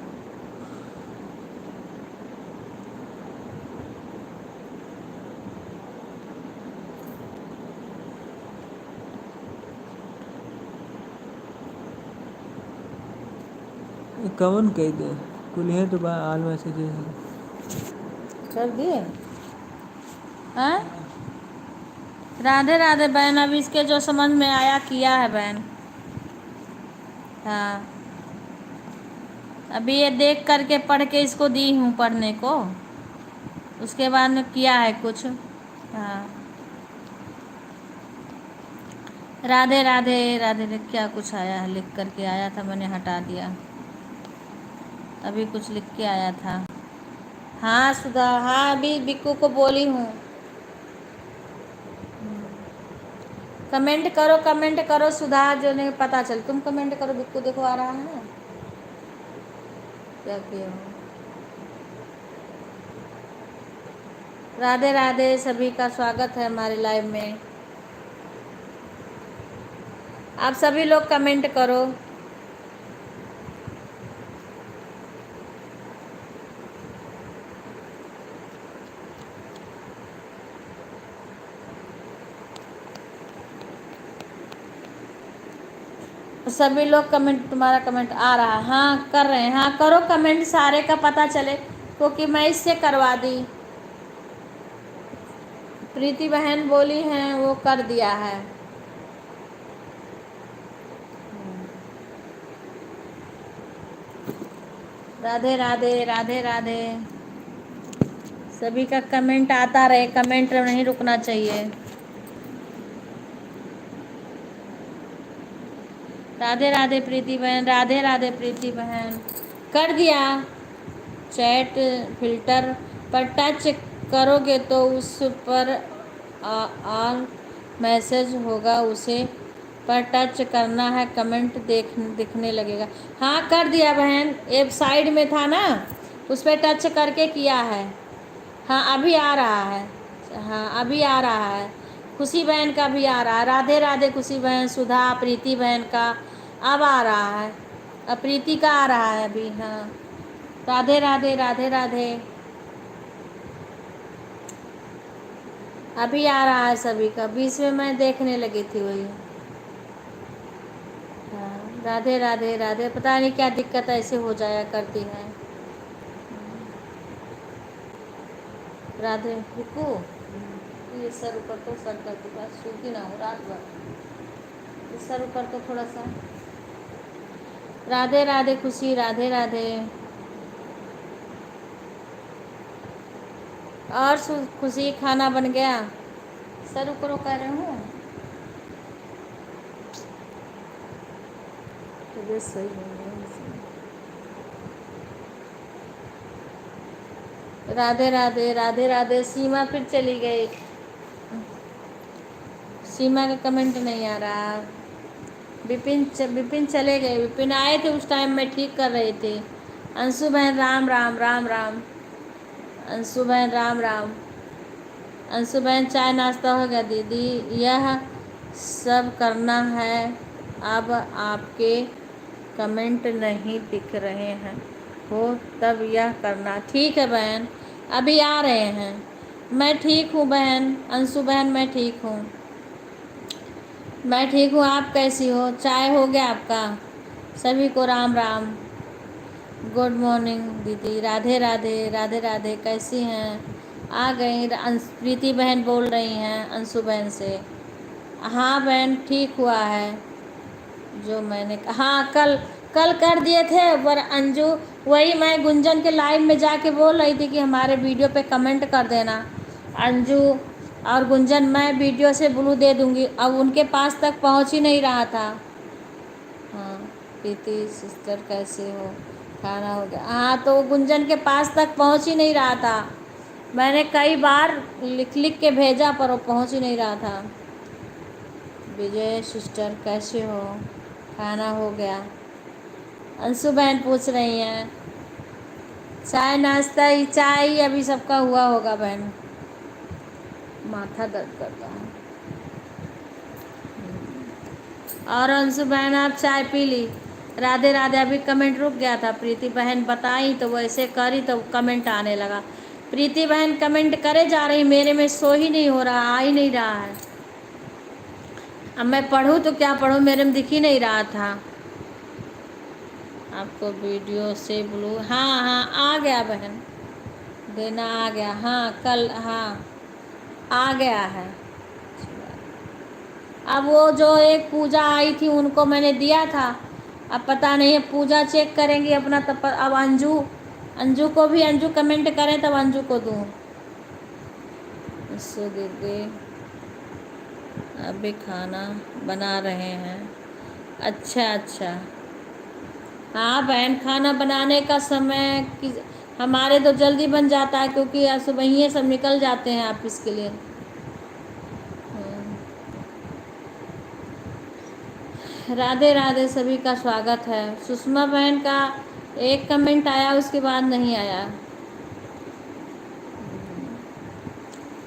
कौन कह दे कुल है तो आल मैसेजेस कर दिए? हैं? राधे राधे बहन। अब इसके जो समझ में आया किया है बहन। हाँ अभी ये देख करके पढ़ के इसको दी हूँ पढ़ने को, उसके बाद में किया है कुछ। हाँ, राधे राधे राधे क्या कुछ आया है, लिख करके आया था, मैंने हटा दिया। अभी कुछ लिख के आया था। हाँ सुधा, हाँ अभी बिक्कू को बोली हूँ। कमेंट करो सुधा, जो नहीं पता चल, तुम कमेंट करो। बिक्कू देखो आ रहा है क्या किया हो। राधे राधे, सभी का स्वागत है हमारे लाइव में। आप सभी लोग कमेंट करो। सभी लोग कमेंट, तुम्हारा कमेंट आ रहा है, हाँ कर रहे हैं। हाँ करो कमेंट, सारे का पता चले, क्योंकि मैं इससे करवा दी। प्रीति बहन बोली हैं वो कर दिया है। राधे राधे राधे राधे, सभी का कमेंट आता रहे, कमेंट नहीं रुकना चाहिए। राधे राधे प्रीति बहन, राधे राधे प्रीति बहन। कर दिया। चैट फिल्टर पर टच करोगे तो उस पर ऑल मैसेज होगा, उसे पर टच करना है, कमेंट दिखने लगेगा। हाँ कर दिया बहन, एक साइड में था ना, उस पर टच करके किया है। हाँ अभी आ रहा है, हाँ अभी आ रहा है। खुशी बहन का भी आ रहा है। राधे राधे खुशी बहन, सुधा, प्रीति बहन का अब आ रहा है, अब प्रीति का आ रहा है अभी। हाँ राधे राधे राधे राधे, अभी आ रहा है सभी का, बीच में मैं देखने लगी थी वही। हाँ राधे राधे राधे, पता नहीं क्या दिक्कत ऐसे हो जाया करती है। राधे रुको, ये सर ऊपर तो, सर कर के पास सूखी ना हो रात भर, ये सर ऊपर तो थोड़ा सा। राधे राधे खुशी, राधे राधे। और खुशी खाना बन गया? सर ऊपर कह रहे हूँ, तबीयत सही नहीं है इसमें। राधे राधे राधे राधे। सीमा फिर चली गई, सीमा का कमेंट नहीं आ रहा। विपिन चले गए, विपिन आए थे उस टाइम में ठीक कर रहे थे। अंशु बहन राम राम राम राम, अंशु बहन राम राम। अंशु बहन चाय नाश्ता हो गया दीदी, यह सब करना है, अब आपके कमेंट नहीं दिख रहे हैं हो तब यह करना। ठीक है बहन, अभी आ रहे हैं। मैं ठीक हूँ बहन, अंशु बहन मैं ठीक हूँ, मैं ठीक हूँ। आप कैसी हो? चाय हो गया आपका? सभी को राम राम, गुड मॉर्निंग दीदी। राधे राधे राधे राधे, कैसी हैं? आ गई प्रीति बहन बोल रही हैं अंशु बहन से। हाँ बहन ठीक हुआ है, जो मैंने हाँ कल कल कर दिए थे, पर अंजू, वही मैं गुंजन के लाइव में जाके बोल रही थी कि हमारे वीडियो पे कमेंट कर देना। अंजू और गुंजन, मैं वीडियो से ब्लू दे दूंगी, अब उनके पास तक पहुंच ही नहीं रहा था। हाँ प्रीति सिस्टर कैसे हो, खाना हो गया? हाँ तो गुंजन के पास तक पहुंच ही नहीं रहा था, मैंने कई बार लिख लिख के भेजा पर वो पहुंच ही नहीं रहा था। विजय सिस्टर कैसे हो, खाना हो गया? अंशु बहन पूछ रही हैं। चाय नाश्ता ही, चाय ही अभी सबका हुआ होगा बहन, माथा दर्द करता है। और अंशु बहन आप चाय पी ली? राधे राधे। अभी कमेंट रुक गया था, प्रीति बहन बताई तो वैसे करी तो कमेंट आने लगा। प्रीति बहन कमेंट करे जा रही, मेरे में शो ही नहीं हो रहा, आ ही नहीं रहा है। अब मैं पढ़ूँ तो क्या पढ़ूँ, मेरे में दिख ही नहीं रहा था। आपको वीडियो से ब्लू, हाँ हाँ आ गया बहन, देना आ गया। हाँ कल, हाँ आ गया है। अब वो जो एक पूजा आई थी उनको मैंने दिया था, अब पता नहीं है, पूजा चेक करेंगी अपना तब पर। अब अंजू, अंजू को भी, अंजू कमेंट करें तब अंजू को दूँ। इससे दीदी अभी खाना बना रहे हैं। अच्छा अच्छा, हाँ बहन, खाना बनाने का समय कि हमारे तो जल्दी बन जाता है, क्योंकि सुबह ही सब निकल जाते हैं ऑफिस के लिए। राधे राधे, सभी का स्वागत है। सुषमा बहन का एक कमेंट आया, उसके बाद नहीं आया।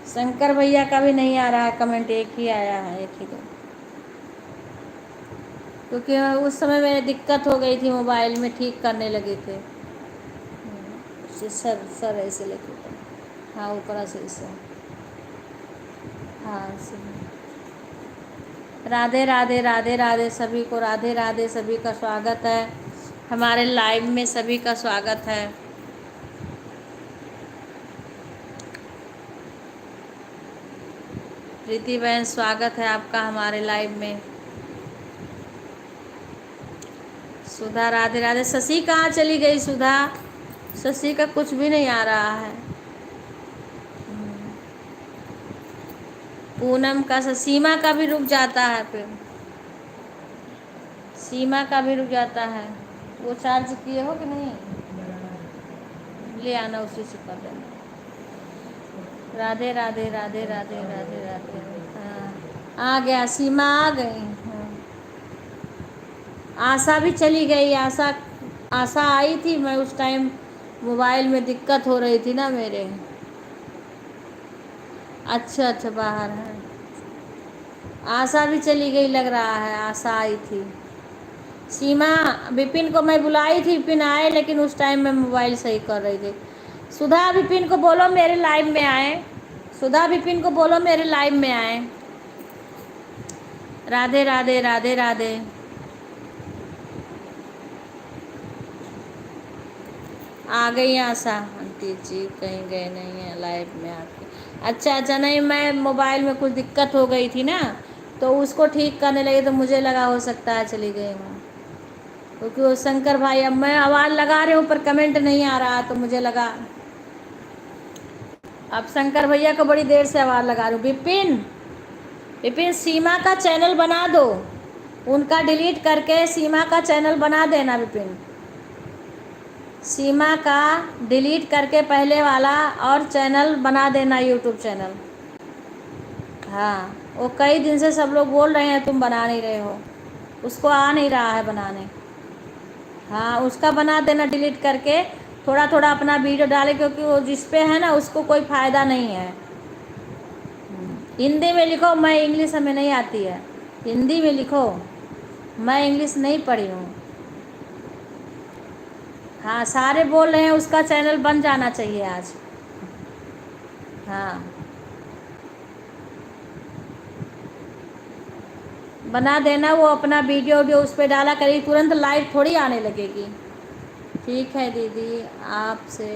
शंकर भैया का भी नहीं आ रहा है कमेंट, एक ही आया है, एक ही दो। क्योंकि उस समय मेरे दिक्कत हो गई थी, मोबाइल में ठीक करने लगे थे। सर सर ऐसे लेके ऊपर, हाँ ऊपर से इसे, हाँ राधे राधे, राधे राधे सभी को, राधे राधे, सभी का स्वागत है हमारे लाइव में, सभी का स्वागत है। प्रीति बहन, स्वागत है आपका हमारे लाइव में। सुधा, राधे राधे। शशि कहाँ चली गई सुधा? शशि का कुछ भी नहीं आ रहा है। पूनम का, सीमा का भी रुक जाता है, फिर सीमा का भी रुक जाता है। वो चार्ज किए हो कि नहीं? ले आना, उसी से कर देना। राधे राधे, राधे राधे, राधे राधे। हाँ आ गया, सीमा आ गई। हाँ। आशा भी चली गई। आशा, आशा आई थी, मैं उस टाइम मोबाइल में दिक्कत हो रही थी ना मेरे। अच्छा अच्छा, बाहर है। आशा भी चली गई लग रहा है, आशा आई थी। सीमा, विपिन को मैं बुलाई थी, विपिन आए, लेकिन उस टाइम मैं मोबाइल सही कर रही थी। सुधा, विपिन को बोलो मेरे लाइव में आए। सुधा, विपिन को बोलो मेरे लाइव में आए। राधे राधे, राधे राधे। आ गई आशा। आंटी जी कहीं गए नहीं है लाइव में आके? अच्छा अच्छा, नहीं, मैं मोबाइल में कुछ दिक्कत हो गई थी ना, तो उसको ठीक करने लगी, तो मुझे लगा हो सकता है चली गई हूँ। क्योंकि वो शंकर भाई, अब मैं आवाज़ लगा रही हूँ पर कमेंट नहीं आ रहा, तो मुझे लगा। अब शंकर भैया को बड़ी देर से आवाज़ लगा रही हूँ। विपिन, विपिन, सीमा का चैनल बना दो, उनका डिलीट करके सीमा का चैनल बना देना। विपिन, सीमा का डिलीट करके पहले वाला और चैनल बना देना, यूट्यूब चैनल। हाँ, वो कई दिन से सब लोग बोल रहे हैं तुम बना नहीं रहे हो, उसको आ नहीं रहा है बनाने। हाँ, उसका बना देना डिलीट करके, थोड़ा थोड़ा अपना वीडियो डाले, क्योंकि वो जिस पे है ना उसको कोई फ़ायदा नहीं है। हिंदी में लिखो, मैं इंग्लिश हमें नहीं आती है, हिंदी में लिखो, मैं इंग्लिश नहीं पढ़ी हूँ। हाँ, सारे बोल रहे हैं उसका चैनल बन जाना चाहिए आज। हाँ, बना देना, वो अपना वीडियो उस पर डाला करेगी, तुरंत लाइव थोड़ी आने लगेगी। ठीक है दीदी, आपसे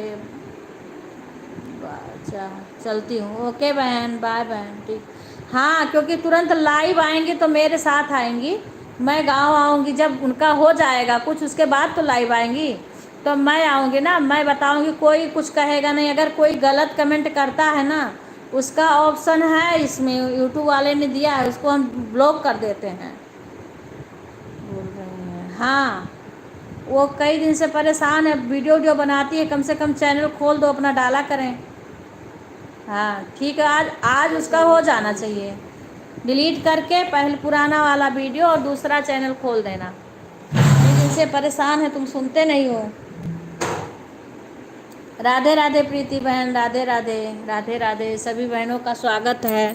अच्छा चलती हूँ। ओके बहन, बाय बहन, ठीक। हाँ, क्योंकि तुरंत लाइव आएंगी तो मेरे साथ आएंगी, मैं गांव आऊँगी जब उनका हो जाएगा कुछ, उसके बाद तो लाइव आएंगी, तो मैं आऊँगी ना, मैं बताऊँगी, कोई कुछ कहेगा नहीं। अगर कोई गलत कमेंट करता है ना, उसका ऑप्शन है इसमें, यूट्यूब वाले ने दिया है, उसको हम ब्लॉक कर देते हैं। बोल रहे हैं हाँ, वो कई दिन से परेशान है, वीडियो बनाती है, कम से कम चैनल खोल दो अपना, डाला करें। हाँ ठीक है, आज आज उसका हो जाना चाहिए, डिलीट करके पहले पुराना वाला वीडियो और दूसरा चैनल खोल देना। कई दिन से परेशान है, तुम सुनते नहीं हो। राधे राधे प्रीति बहन, राधे राधे, राधे राधे, सभी बहनों का स्वागत है।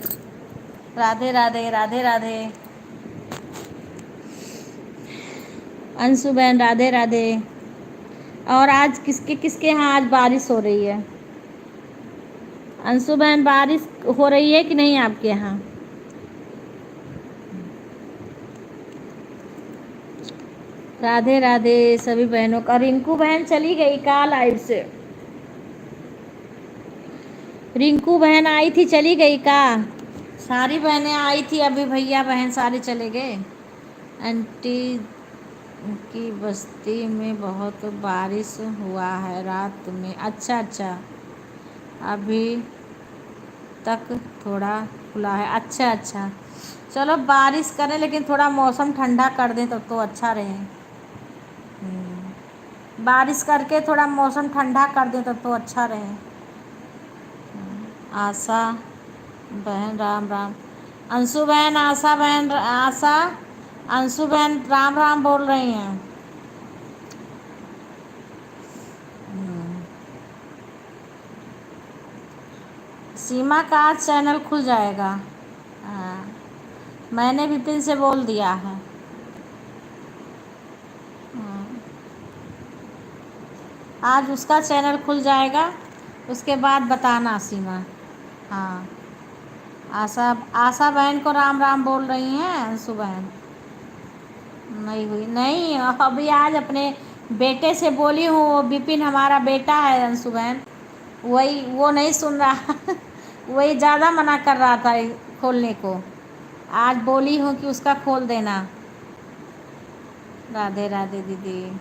राधे राधे, राधे राधे। अंशु बहन, राधे राधे। और आज किसके किसके यहाँ आज बारिश हो रही है? अंशु बहन, बारिश हो रही है कि नहीं आपके यहाँ? राधे राधे सभी बहनों का। रिंकू बहन चली गई का लाइव से? रिंकू बहन आई थी, चली गई का? सारी बहनें आई थी अभी, भैया बहन सारे चले गए। आंटी की बस्ती में बहुत बारिश हुआ है रात में। अच्छा अच्छा, अभी तक थोड़ा खुला है। अच्छा अच्छा, चलो बारिश करें लेकिन थोड़ा मौसम ठंडा कर दें तब तो अच्छा रहे। बारिश करके थोड़ा मौसम ठंडा कर दें तब तो अच्छा रहे। आशा बहन राम राम। अंशु बहन, आशा बहन, आशा अंशु बहन राम राम बोल रही हैं। सीमा का आज चैनल खुल जाएगा। हाँ, मैंने विपिन से बोल दिया है। आज उसका चैनल खुल जाएगा, उसके बाद बताना सीमा। हाँ, आशा आशा बहन को राम राम बोल रही हैं अंशु बहन। नहीं हुई नहीं, अभी आज अपने बेटे से बोली हूँ, वो विपिन हमारा बेटा है अंशु बहन, वही वो नहीं सुन रहा वही ज़्यादा मना कर रहा था खोलने को। आज बोली हूँ कि उसका खोल देना। राधे राधे दीदी।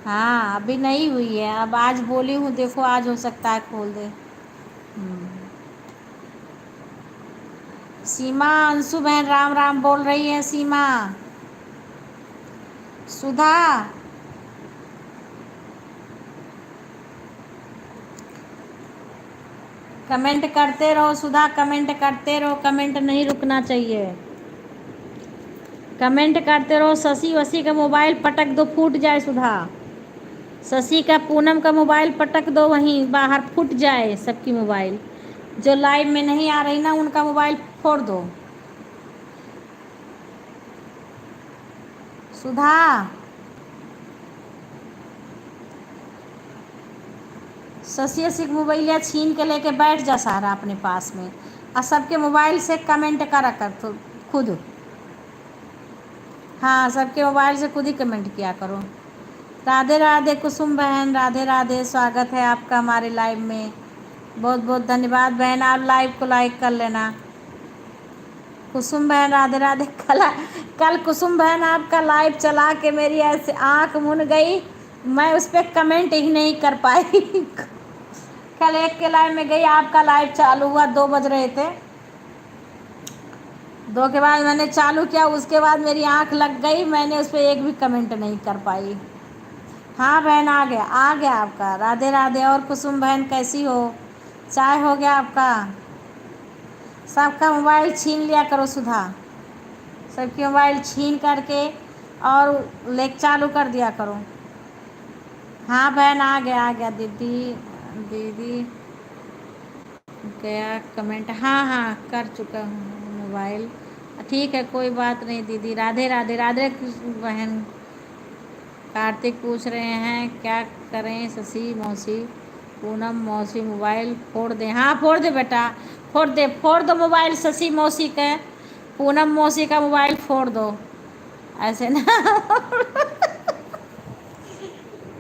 हाँ अभी नहीं हुई है, अब आज बोली हूँ, देखो आज हो सकता है खोल दे। सीमा अंशु बहन राम राम बोल रही है। सीमा, सुधा, कमेंट करते रहो सुधा, कमेंट करते रहो, कमेंट नहीं रुकना चाहिए, कमेंट करते रहो। शशि वसी का मोबाइल पटक दो, फूट जाए सुधा। शशि का, पूनम का मोबाइल पटक दो, वहीं बाहर फूट जाए सबकी मोबाइल। जो लाइव में नहीं आ रही ना उनका मोबाइल फोड़ दो। सुधा, शशि वसी का मोबाइल छीन के लेके बैठ जा सारा अपने पास में, और सबके मोबाइल से कमेंट करा कर तो खुद। हाँ सबके मोबाइल से खुद ही कमेंट किया करो। राधे राधे कुसुम बहन, राधे राधे, स्वागत है आपका हमारे लाइव में। बहुत बहुत धन्यवाद बहन, आप लाइव को लाइक कर लेना। कुसुम बहन राधे राधे। कल कुसुम बहन आपका लाइव चला के मेरी ऐसे आंख मुन गई, मैं उस पर कमेंट ही नहीं कर पाई कल एक के लाइव में गई, आपका लाइव चालू हुआ, 2 बज रहे थे, 2 के बाद मैंने चालू किया, उसके बाद मेरी आंख लग गई, मैंने उस पर एक भी कमेंट नहीं कर पाई। हाँ बहन आ गया आपका। राधे राधे। और कुसुम बहन कैसी हो? चाय हो गया आपका? सबका मोबाइल छीन लिया करो सुधा, सबकी मोबाइल छीन करके और लेक चालू कर दिया करो। हाँ बहन आ गया दीदी। दीदी गया कमेंट, हाँ हाँ कर चुका हूँ मोबाइल, ठीक है कोई बात नहीं दीदी। राधे राधे। राधे बहन। कार्तिक पूछ रहे हैं क्या करें शशि मौसी, पूनम मौसी मोबाइल फोड़ दें? हाँ फोड़ दे बेटा, फोड़ दो मोबाइल शशि मौसी का, पूनम मौसी का मोबाइल फोड़ दो, ऐसे ना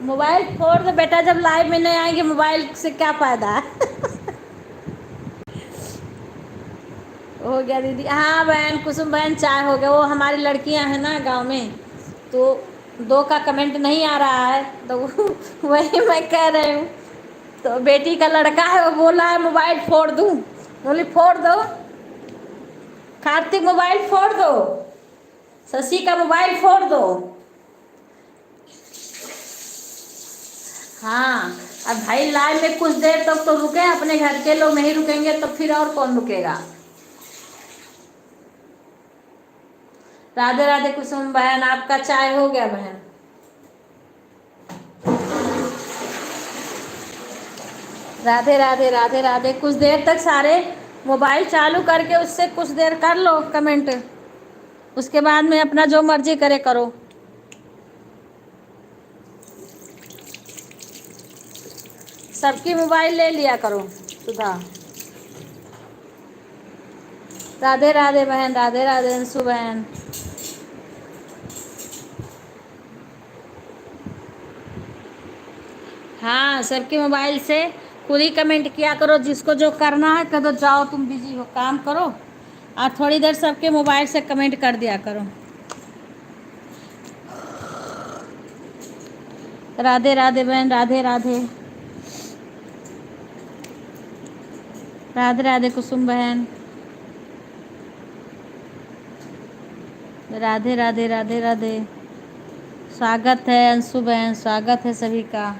मोबाइल फोड़ दो बेटा, जब लाइव में नहीं आएंगे मोबाइल से क्या फ़ायदा है हो गया दीदी। हाँ बहन कुसुम बहन चाय हो गया, वो हमारी लड़कियां हैं ना गांव में, तो 2 का कमेंट नहीं आ रहा है, तो वही मैं कह रही हूँ। तो बेटी का लड़का है, वो बोला है मोबाइल फोड़ दूँ, बोली फोड़ दो कार्तिक, मोबाइल फोड़ दो, शशि का मोबाइल फोड़ दो। हाँ अब भाई लाइव में कुछ देर तक तो रुके, अपने घर के लोग नहीं रुकेंगे तो फिर और कौन रुकेगा। राधे राधे कुसुम बहन, आपका चाय हो गया बहन? राधे राधे। राधे राधे। कुछ देर तक सारे मोबाइल चालू करके उससे कुछ देर कर लो कमेंट, उसके बाद में अपना जो मर्जी करे करो। सबकी मोबाइल ले लिया करो सुधा। राधे राधे बहन, राधे राधे अंशु बहन। हाँ सबके मोबाइल से खुद ही कमेंट किया करो, जिसको जो करना है कर दो, जाओ तुम बिजी हो काम करो, और थोड़ी देर सबके मोबाइल से कमेंट कर दिया करो। राधे राधे बहन, राधे राधे। राधे राधे कुसुम बहन, राधे राधे राधे राधे। स्वागत है अंशु बहन, स्वागत है सभी का।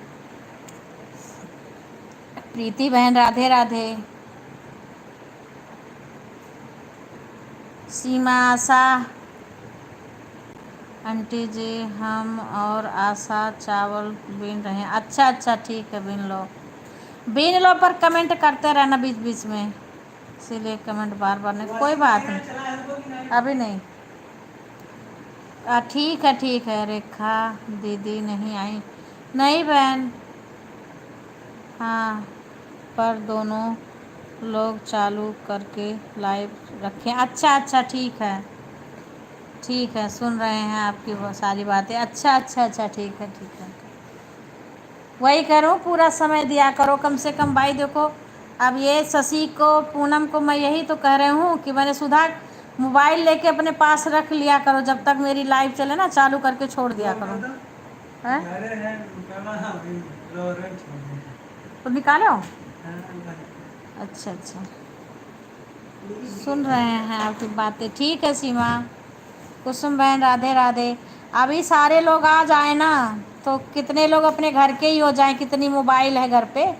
प्रीति बहन राधे राधे। सीमा, आशा आंटी जी, हम और आशा चावल बीन रहे हैं। अच्छा अच्छा ठीक है, बीन लो बीन लो, पर कमेंट करते रहना बीच बीच में, इसीलिए कमेंट बार बार नहीं, कोई बात नहीं, अभी नहीं। ठीक है। रेखा दीदी नहीं आई? नहीं बहन, हाँ, पर दोनों लोग चालू करके लाइव रखें। अच्छा अच्छा ठीक है, सुन रहे हैं आपकी वो सारी बातें। अच्छा ठीक है। वही करो, पूरा समय दिया करो कम से कम भाई। देखो अब ये शशि को, पूनम को मैं यही तो कह रही हूँ कि मैंने सुधा मोबाइल लेके अपने पास रख लिया करो, जब तक मेरी लाइव चले ना, चालू करके छोड़ दिया करो। हैं? तो निकालो। अच्छा, सुन रहे हैं आपकी बातें। ठीक है सीमा, कुसुम बहन राधे राधे। अभी सारे लोग आ जाए ना तो कितने लोग अपने घर के ही हो जाएं। कितनी मोबाइल है घर पे,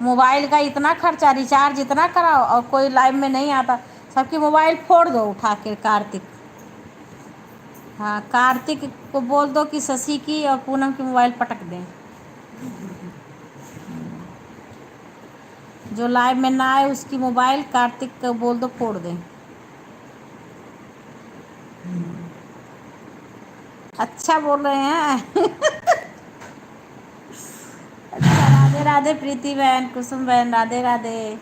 मोबाइल का इतना खर्चा, रिचार्ज इतना कराओ और कोई लाइव में नहीं आता। सबकी मोबाइल फोड़ दो उठा के। कार्तिक, हाँ, कार्तिक को बोल दो कि शशि की और पूनम की मोबाइल पटक दें। जो लाइव में ना आए उसकी मोबाइल कार्तिक को बोल दो फोड़ दें। अच्छा बोल रहे हैं। अच्छा, राधे राधे प्रीति बहन, कुसुम बहन राधे राधे।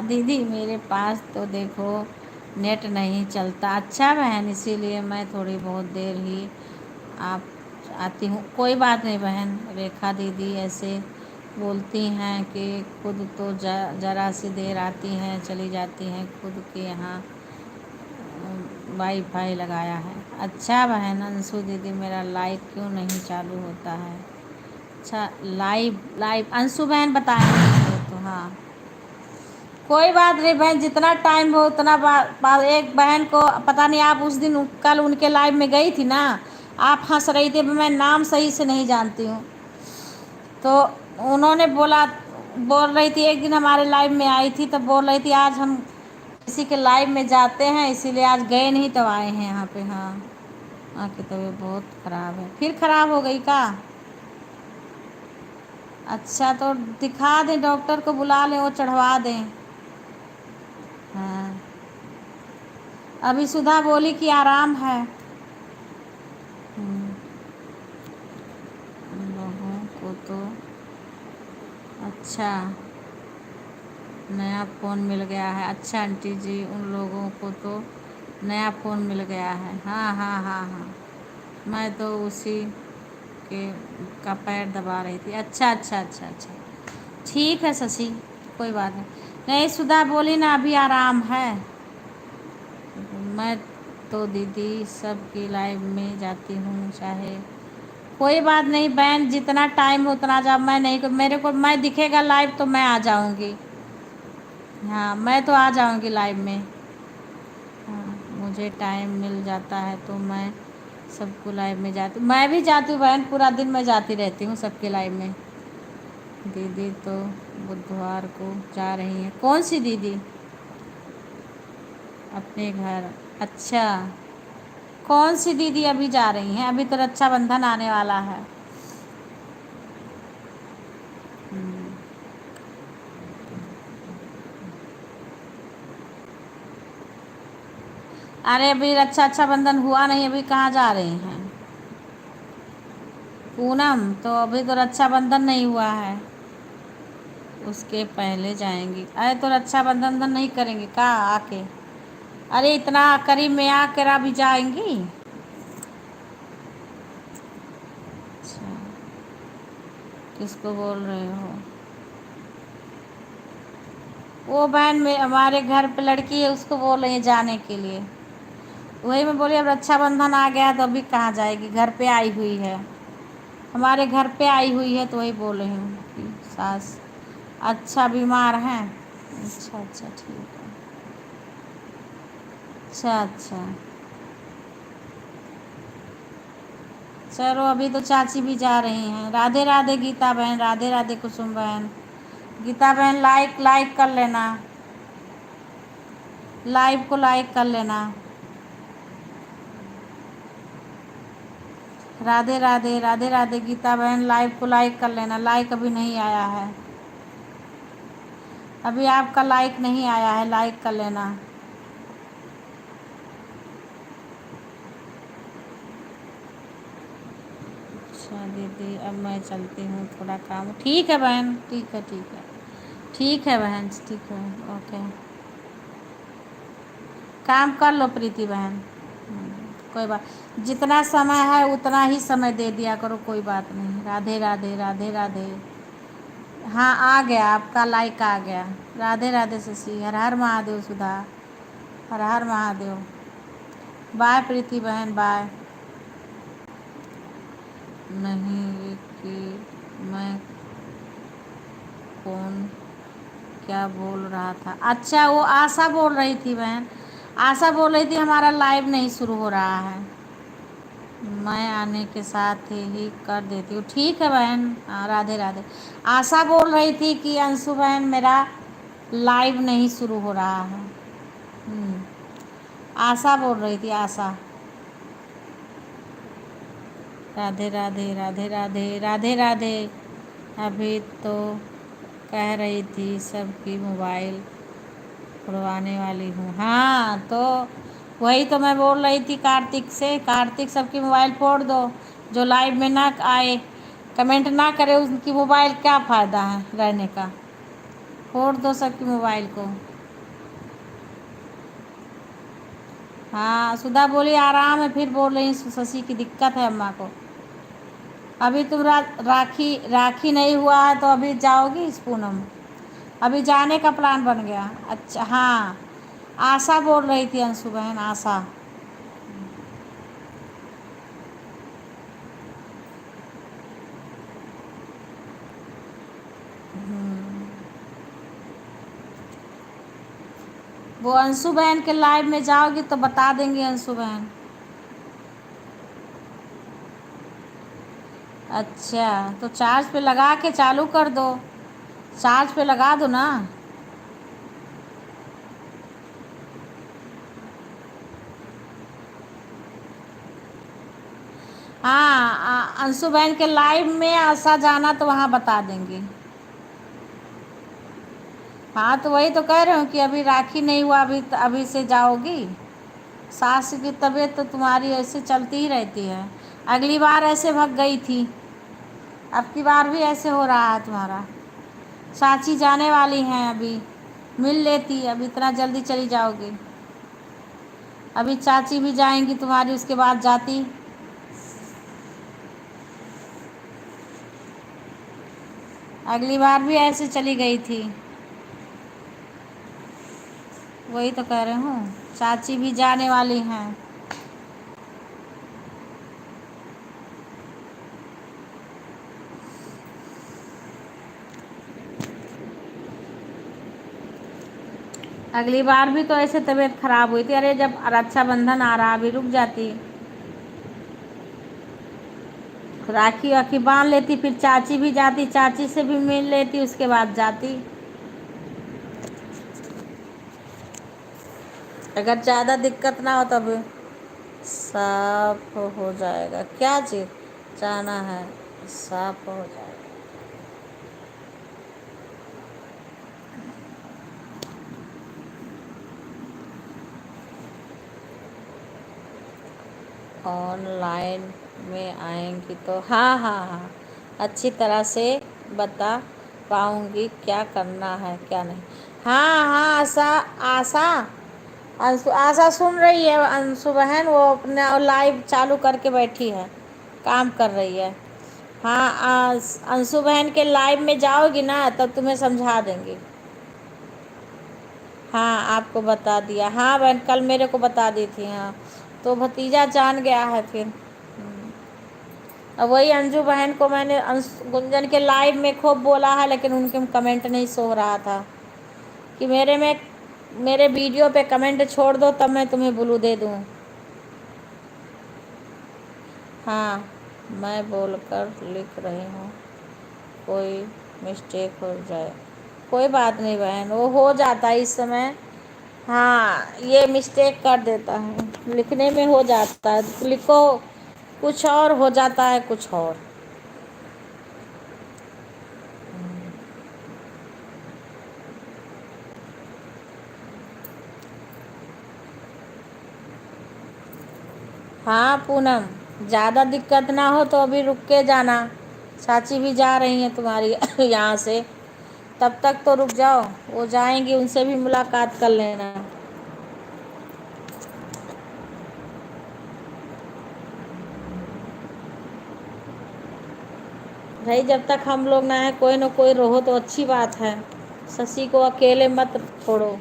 दीदी मेरे पास तो देखो नेट नहीं चलता। अच्छा बहन, इसीलिए मैं थोड़ी बहुत देर ही आप आती हूँ। कोई बात नहीं बहन। रेखा दीदी ऐसे बोलती हैं कि खुद तो ज़रा सी देर आती हैं चली जाती हैं, खुद के यहाँ वाईफाई लगाया है। अच्छा बहन। अंशु दीदी मेरा लाइव क्यों नहीं चालू होता है? अच्छा, लाइव अंशु बहन बताएंगे तो। हाँ, कोई बात नहीं बहन, जितना टाइम हो उतना बाद। एक बहन को पता नहीं, आप उस दिन कल उनके लाइव में गई थी ना, आप हंस रही थी, मैं नाम सही से नहीं जानती हूँ, तो उन्होंने बोल रही थी, एक दिन हमारे लाइव में आई थी तब बोल रही थी आज हम किसी के लाइव में जाते हैं, इसीलिए आज गए नहीं तब आए हैं यहाँ पे। हाँ, आपकी तबीयत बहुत ख़राब है। फिर ख़राब हो गई का? अच्छा, तो दिखा दें, डॉक्टर को बुला लें, वो चढ़वा दें। हाँ, अभी सुधा बोली कि आराम है। उन लोगों को तो अच्छा नया फ़ोन मिल गया है। अच्छा आंटी जी, उन लोगों को तो नया फ़ोन मिल गया है। हाँ, मैं तो उसी के का पैर दबा रही थी। अच्छा। ठीक है शशि, कोई बात नहीं। नहीं, सुधा बोली ना अभी आराम है। मैं तो दीदी सबकी लाइव में जाती हूँ, चाहे कोई बात नहीं बहन, जितना टाइम हो उतना जाओ। मैं नहीं, मेरे को मैं दिखेगा लाइव तो मैं आ जाऊँगी। हाँ, मैं तो आ जाऊँगी लाइव में। हाँ, मुझे टाइम मिल जाता है तो मैं सबको लाइव में जाती, मैं भी जाती हूँ बहन, पूरा दिन मैं जाती रहती हूँ सबके लाइव में। दीदी तो बुधवार को जा रही हैं। कौन सी दीदी? अपने घर। अच्छा, कौन सी दीदी अभी जा रही हैं? अभी तो रक्षाबंधन आने वाला है। अरे अभी रक्षाबंधन हुआ नहीं, अभी कहाँ जा रही हैं पूनम? तो अभी तो रक्षाबंधन नहीं हुआ है, उसके पहले जाएंगी। अरे तो रक्षाबंधन नहीं करेंगे का आके? अरे इतना करीब में आकर अभी जाएंगी? अच्छा, किसको बोल रहे हो? वो बहन में हमारे घर पे लड़की है, उसको बोल रही है जाने के लिए। वही मैं बोली, अब रक्षाबंधन आ गया तो अभी कहाँ जाएगी, घर पे आई हुई है, हमारे घर पे आई हुई है, तो वही बोल रही हूँ कि सास अच्छा बीमार हैं। अच्छा अच्छा ठीक है। अच्छा अच्छा, चलो अभी तो चाची भी जा रही हैं। राधे राधे गीता बहन, राधे राधे कुसुम बहन। गीता बहन लाइक लाइक कर लेना, लाइव को लाइक कर लेना। राधे राधे, राधे राधे गीता बहन, लाइव को लाइक कर लेना। लाइक अभी नहीं आया है, अभी आपका लाइक नहीं आया है, लाइक कर लेना। अच्छा दीदी, अब मैं चलती हूँ, थोड़ा काम। ठीक है बहन, ठीक है ठीक है, ठीक है बहन, ठीक है, ओके। काम कर लो प्रीति बहन। कोई बात, जितना समय है उतना ही समय दे दिया करो, कोई बात नहीं। राधे राधे, राधे राधे। हाँ आ गया, आपका लाइक आ गया। राधे राधे शशि, हर हर महादेव सुधा, हर हर महादेव। बाय प्रीति बहन, बाय। नहीं ये कि मैं कौन क्या बोल रहा था, अच्छा वो आशा बोल रही थी बहन, आशा बोल रही थी हमारा लाइव नहीं शुरू हो रहा है। मैं आने के साथ ही कर देती हूँ, ठीक है बहन। हाँ राधे राधे। आशा बोल रही थी कि अंशु बहन मेरा लाइव नहीं शुरू हो रहा है। आशा बोल रही थी, आशा। राधे राधे, राधे राधे, राधे राधे। अभी तो कह रही थी सबकी मोबाइल उड़वाने वाली हूँ। हाँ तो वही तो मैं बोल रही थी कार्तिक से, कार्तिक सबकी मोबाइल फोड़ दो, जो लाइव में ना आए, कमेंट ना करे, उनकी मोबाइल क्या फ़ायदा है रहने का। फोड़ दो सबकी मोबाइल को। हाँ सुधा बोली आराम है, फिर बोल रही शशि की दिक्कत है अम्मा को। अभी तुम राखी राखी नहीं हुआ है तो अभी जाओगी इस पूनम, अभी जाने का प्लान बन गया। अच्छा हाँ, आशा बोल रही थी अंशु बहन, आशा। वो अंशु बहन के लाइव में जाओगी तो बता देंगी अंशु बहन। अच्छा तो चार्ज पे लगा के चालू कर दो, चार्ज पे लगा दो ना। हाँ अंशु बहन के लाइव में आशा जाना तो वहाँ बता देंगी। हाँ तो वही तो कह रहे हूँ कि अभी राखी नहीं हुआ, अभी अभी से जाओगी। सास की तबीयत तो तुम्हारी ऐसे चलती ही रहती है, अगली बार ऐसे भग गई थी, अब की बार भी ऐसे हो रहा है तुम्हारा। चाची जाने वाली हैं, अभी मिल लेती, अब इतना जल्दी चली जाओगी। अभी चाची भी जाएंगी तुम्हारी, उसके बाद जाती। अगली बार भी ऐसे चली गई थी, वही तो कह रहे हूँ, चाची भी जाने वाली हैं। अगली बार भी तो ऐसे तबीयत खराब हुई थी, अरे जब रक्षाबंधन आ रहा अभी रुक जाती, राखी वाखी बांध लेती, फिर चाची भी जाती, चाची से भी मिल लेती, उसके बाद जाती। अगर ज़्यादा दिक्कत ना हो तब साफ हो जाएगा। क्या चीज़ जाना है, साफ हो जाएगा। ऑनलाइन में आएंगी तो हाँ हाँ हाँ, अच्छी तरह से बता पाऊँगी क्या करना है क्या नहीं। हाँ हाँ आशा, आशा अंशु, आशा सुन रही है अंशु बहन, वो अपने लाइव चालू करके बैठी है, काम कर रही है। हाँ अंशु बहन के लाइव में जाओगी ना तब तुम्हें समझा देंगी। हाँ आपको बता दिया, हाँ बहन कल मेरे को बता दी थी। हाँ तो भतीजा जान गया है फिर। अब वही अंजू बहन को मैंने गुंजन के लाइव में खूब बोला है, लेकिन उनके कमेंट नहीं सो रहा था कि मेरे वीडियो पे कमेंट छोड़ दो तब मैं तुम्हें ब्लू दे दूँ। हाँ, मैं बोलकर लिख रही हूँ, कोई मिस्टेक हो जाए। कोई बात नहीं बहन, वो हो जाता है इस समय। हाँ, ये मिस्टेक कर देता है, लिखने में हो जाता है, लिखो कुछ और हो जाता है कुछ और। हाँ पूनम, ज़्यादा दिक्कत ना हो तो अभी रुक के जाना। चाची भी जा रही हैं तुम्हारी यहाँ से, तब तक तो रुक जाओ, वो जाएंगी, उनसे भी मुलाकात कर लेना। भाई जब तक हम लोग ना है, कोई ना कोई रहो तो अच्छी बात है। शशि को अकेले मत छोड़ो।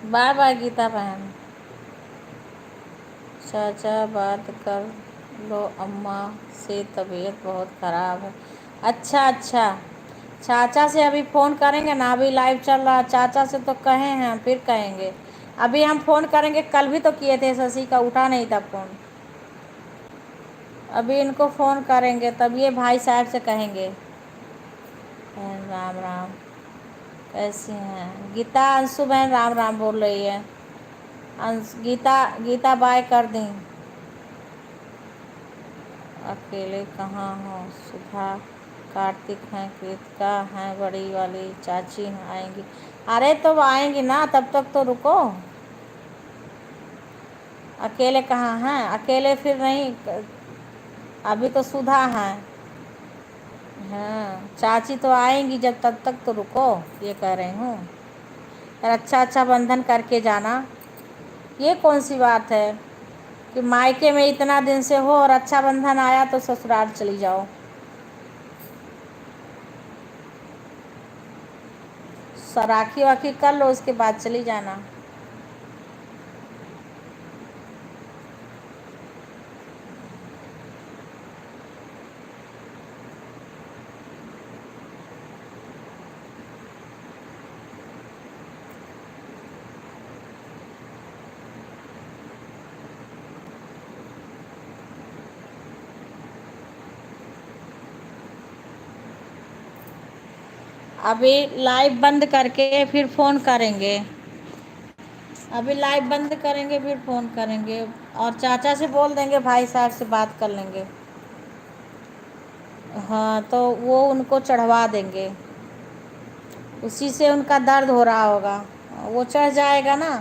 बाय बाय गीता बहन। चाचा बात कर लो, अम्मा से तबीयत बहुत ख़राब है। अच्छा अच्छा, चाचा से अभी फ़ोन करेंगे ना, अभी लाइव चल रहा है। चाचा से तो कहे हैं, फिर कहेंगे। अभी हम फ़ोन करेंगे, कल भी तो किए थे, शशि का उठा नहीं था फ़ोन। अभी इनको फ़ोन करेंगे तब ये भाई साहब से कहेंगे। राम राम, कैसी हैं गीता? अंशु बहन राम राम बोल रही है। गीता गीता बाय कर दी। अकेले कहाँ हो? सुधा, कार्तिक हैं, कृतिका हैं, बड़ी वाली चाची हैं, आएंगी। अरे तो आएंगी ना, तब तक तो रुको। अकेले कहाँ हैं? अकेले फिर नहीं, अभी तो सुधा हैं। हाँ, चाची तो आएंगी जब, तब तक तो रुको, ये कह रही हूँ। और अच्छा अच्छा बंधन करके जाना। ये कौन सी बात है कि मायके में इतना दिन से हो और अच्छा बंधन आया तो ससुराल चली जाओ। राखी वाखी कर लो, उसके बाद चली जाना। अभी लाइव बंद करके फिर फ़ोन करेंगे। अभी लाइव बंद करेंगे फिर फ़ोन करेंगे, और चाचा से बोल देंगे, भाई साहब से बात कर लेंगे। हाँ, तो वो उनको चढ़वा देंगे, उसी से उनका दर्द हो रहा होगा। वो चढ़ जाएगा ना,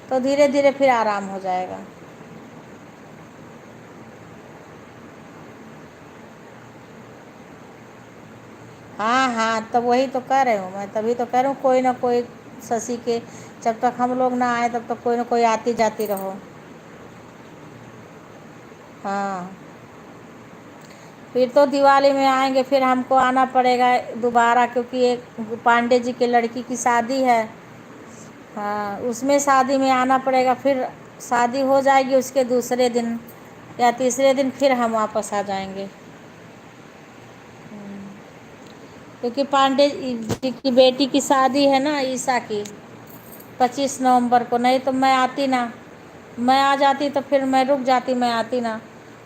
तो धीरे धीरे फिर आराम हो जाएगा। हाँ हाँ, तब वही तो कह रही हूँ मैं, तभी तो कह रही हूँ, कोई ना कोई शशि के, जब तक हम लोग ना आए तब तक कोई ना कोई आती जाती रहो। हाँ, फिर तो दिवाली में आएंगे, फिर हमको आना पड़ेगा दोबारा, क्योंकि एक पांडे जी के लड़की की शादी है। हाँ, उसमें शादी में आना पड़ेगा। फिर शादी हो जाएगी, उसके दूसरे दिन या तीसरे दिन फिर हम वापस आ जाएंगे, क्योंकि पांडे जी की बेटी की शादी है ना, ईसा की, 25 नवंबर को। नहीं तो मैं आती ना, मैं आ जाती तो फिर मैं रुक जाती, मैं आती ना,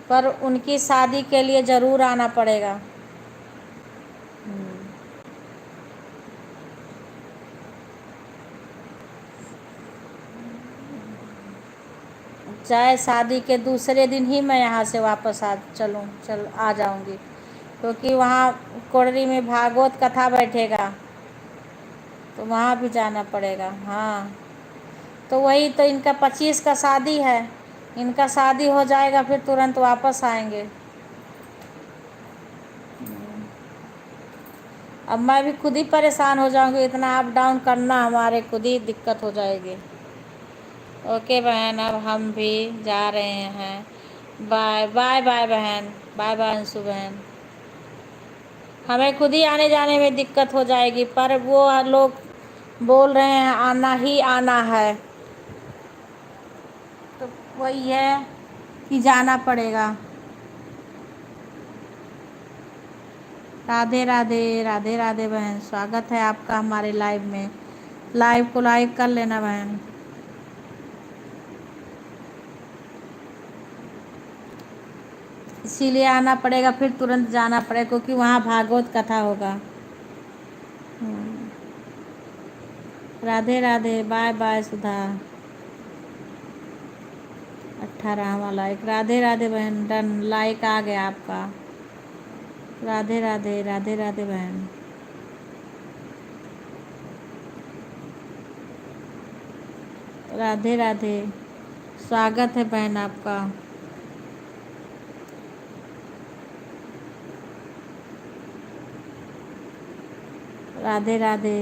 पर उनकी शादी के लिए ज़रूर आना पड़ेगा। चाहे शादी के दूसरे दिन ही मैं यहाँ से वापस आ जाऊँगी, क्योंकि वहाँ कोडरी में भागवत कथा बैठेगा, तो वहाँ भी जाना पड़ेगा। हाँ, तो वही तो, इनका 25 का शादी है, इनका शादी हो जाएगा फिर तुरंत वापस आएंगे। अब मैं भी खुद ही परेशान हो जाऊंगी, इतना अप डाउन करना हमारे खुद ही दिक्कत हो जाएगी। ओके बहन, अब हम भी जा रहे हैं। बाय बाय बाय बहन, बाय बाय अंशु बहन। हमें खुद ही आने जाने में दिक्कत हो जाएगी, पर वो लोग बोल रहे हैं आना ही आना है, तो वही है कि जाना पड़ेगा। राधे राधे, राधे राधे बहन, स्वागत है आपका हमारे लाइव में। लाइव को लाइक कर लेना बहन। इसीलिए आना पड़ेगा, फिर तुरंत जाना पड़ेगा, क्योंकि वहाँ भागवत कथा होगा। राधे राधे, बाय बाय सुधा। 18वां लाइक। राधे राधे बहन, डन, लाइक आ गया आपका। राधे राधे, राधे राधे बहन। राधे राधे, स्वागत है बहन आपका। राधे राधे।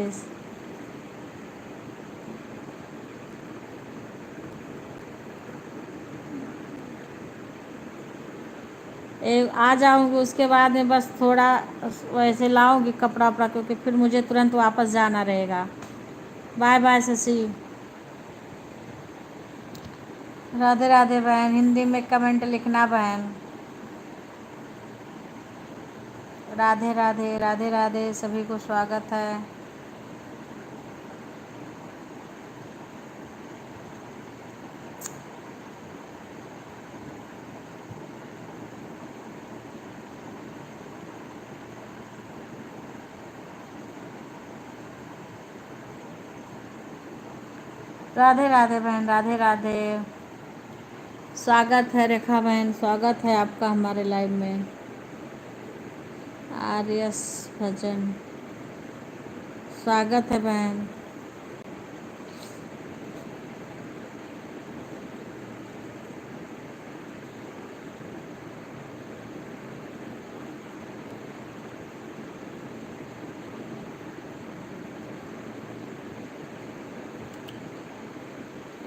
आ जाऊंगी, उसके बाद में बस थोड़ा वैसे लाऊंगी कपड़ा वपड़ा, क्योंकि फिर मुझे तुरंत वापस जाना रहेगा। बाय बाय शशि। राधे राधे बहन, हिंदी में कमेंट लिखना बहन। राधे राधे, राधे राधे, सभी को स्वागत है। राधे राधे बहन, राधे राधे, स्वागत है रेखा बहन, स्वागत है आपका हमारे लाइव में। आर्यस भजन, स्वागत है बहन।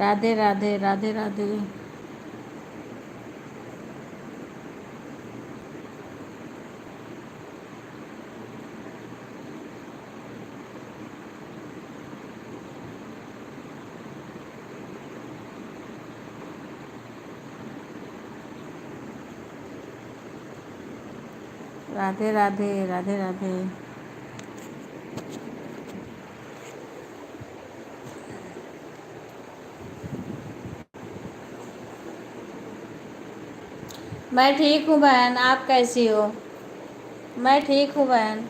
राधे राधे, राधे राधे। राधे राधे, राधे राधे। मैं ठीक हूँ बहन, आप कैसी हो? मैं ठीक हूँ बहन,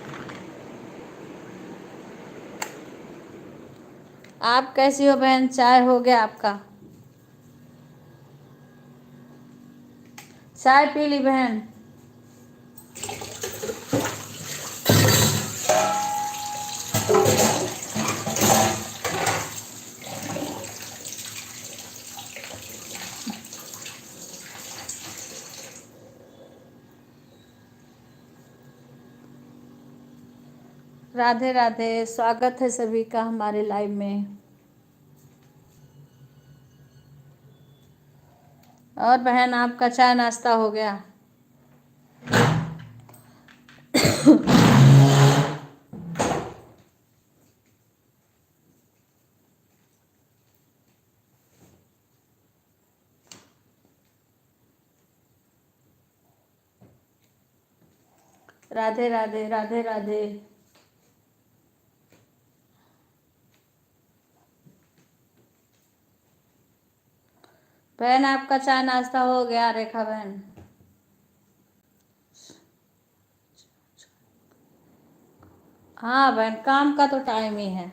आप कैसी हो बहन? चाय हो गया आपका? चाय पी ली बहन? राधे राधे, स्वागत है सभी का हमारे लाइव में। और बहन, आपका चाय नाश्ता हो गया? राधे राधे, राधे राधे। बहन, आपका चाय नाश्ता हो गया रेखा बहन? हाँ बहन, काम का तो टाइम ही है,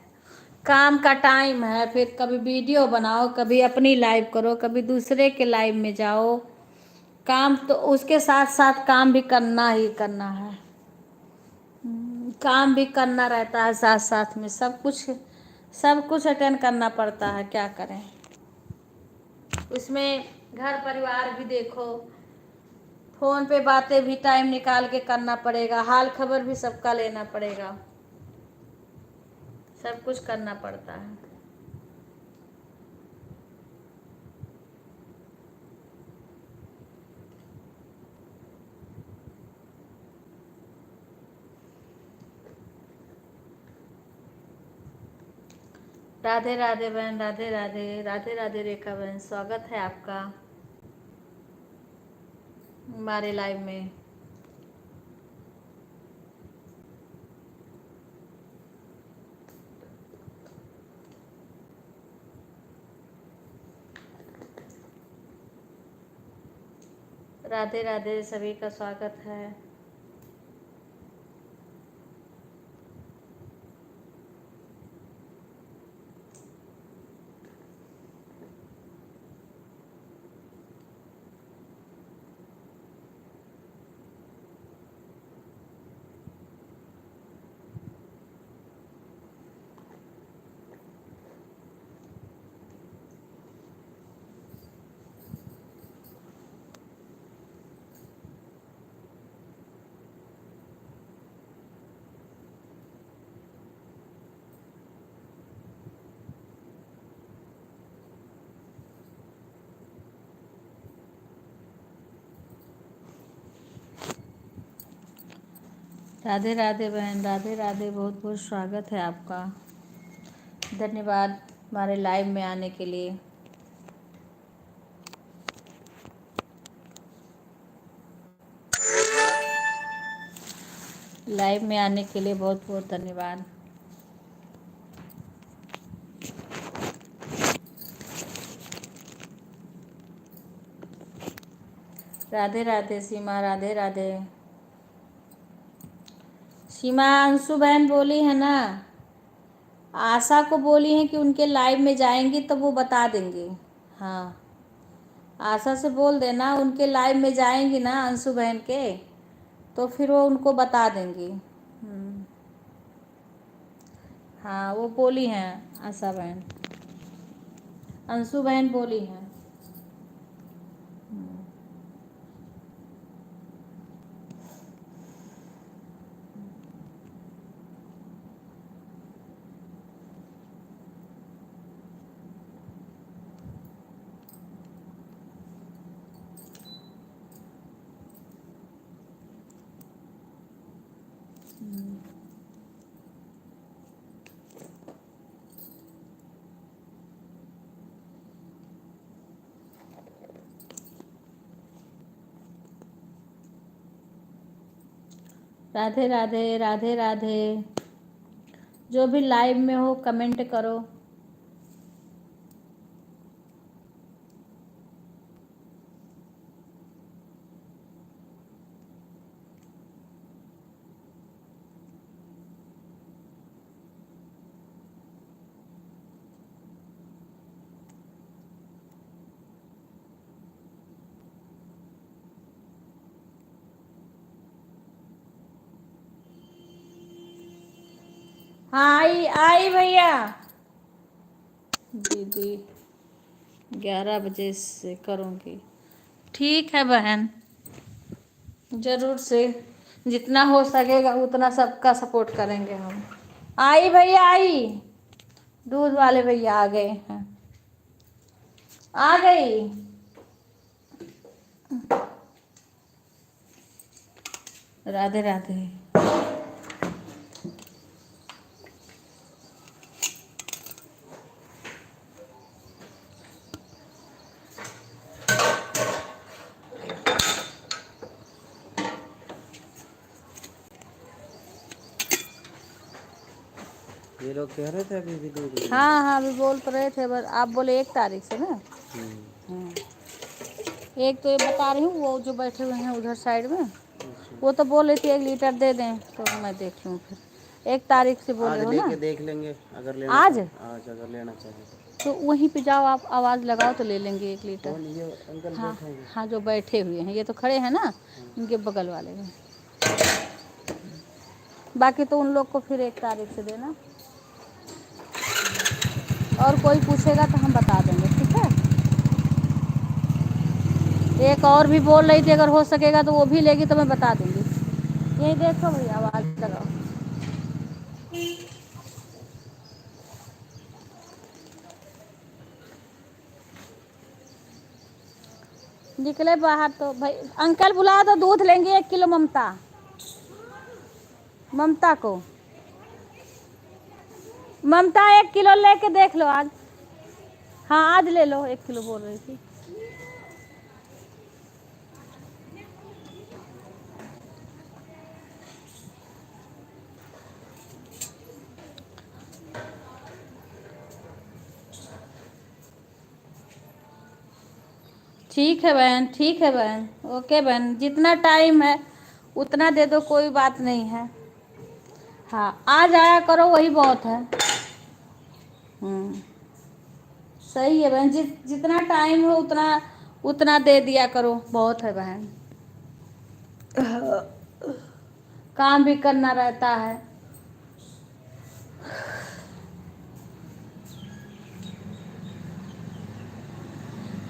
काम का टाइम है। फिर कभी वीडियो बनाओ, कभी अपनी लाइव करो, कभी दूसरे के लाइव में जाओ। काम तो उसके साथ साथ काम भी करना ही करना है। काम भी करना रहता है साथ साथ में, सब कुछ अटेंड करना पड़ता है, क्या करें। उसमें घर परिवार भी देखो, फोन पे बातें भी टाइम निकाल के करना पड़ेगा, हाल खबर भी सबका लेना पड़ेगा। सब कुछ करना पड़ता है। राधे राधे बहन, राधे राधे, राधे राधे रेखा बहन, स्वागत है आपका हमारे लाइव में। राधे राधे, सभी का स्वागत है। राधे राधे बहन, राधे राधे, बहुत बहुत स्वागत है आपका। धन्यवाद हमारे लाइव में आने के लिए। लाइव में आने के लिए बहुत बहुत धन्यवाद। राधे राधे सीमा, राधे राधे। सीमा अंशु बहन बोली है ना, आशा को बोली है कि उनके लाइव में जाएंगी तो वो बता देंगे। हाँ, आशा से बोल देना, उनके लाइव में जाएंगी ना अंशु बहन के, तो फिर वो उनको बता देंगी। हाँ, वो बोली हैं आशा बहन, अंशु बहन बोली हैं। राधे राधे, राधे राधे। जो भी लाइव में हो कमेंट करो। हाँ, आई आई भैया। दीदी 11 बजे से करूँगी। ठीक है बहन, ज़रूर से जितना हो सकेगा उतना सबका सपोर्ट करेंगे हम। आई भैया आई, दूध वाले भैया आ गए हैं, आ गई। राधे राधे। ये लोग कह रहे थे अभी भी दूध। हाँ हाँ, अभी बोल तो रहे थे, बस आप बोले 1 तारीख से ना। एक तो ये बता रही हूँ, वो जो बैठे हुए हैं उधर साइड में, वो तो बोल रही थी 1 लीटर दे दें, तो मैं देख लूँ फिर 1 तारीख से बोले हो ना। देख लेंगे अगर लेना आज अगर लेना चाहे तो वहीं पे जाओ, आप आवाज़ लगाओ तो ले लेंगे 1 लीटर। ये अंकल हाँ हाँ, जो बैठे हुए हैं, ये तो खड़े हैं ना, इनके बगल वाले में। बाकी तो उन लोग को फिर 1 तारीख से देना, और कोई पूछेगा तो हम बता देंगे, ठीक है। एक और भी बोल रही थी अगर हो सकेगा तो वो भी लेगी तो मैं बता दूंगी। यही देखो भैया, आवाज़ लगाओ। निकले बाहर तो भाई अंकल बुला दो, दूध लेंगे 1 किलो ममता, ममता को, ममता 1 किलो लेके देख लो आज। हाँ आज ले लो, 1 किलो बोल रही थी। ठीक है बहन, ठीक है बहन, ओके बहन, जितना टाइम है उतना दे दो, कोई बात नहीं है। हाँ आ जाया करो, वही बहुत है। सही है बहन, जितना टाइम हो उतना उतना दे दिया करो, बहुत है बहन, काम भी करना रहता है।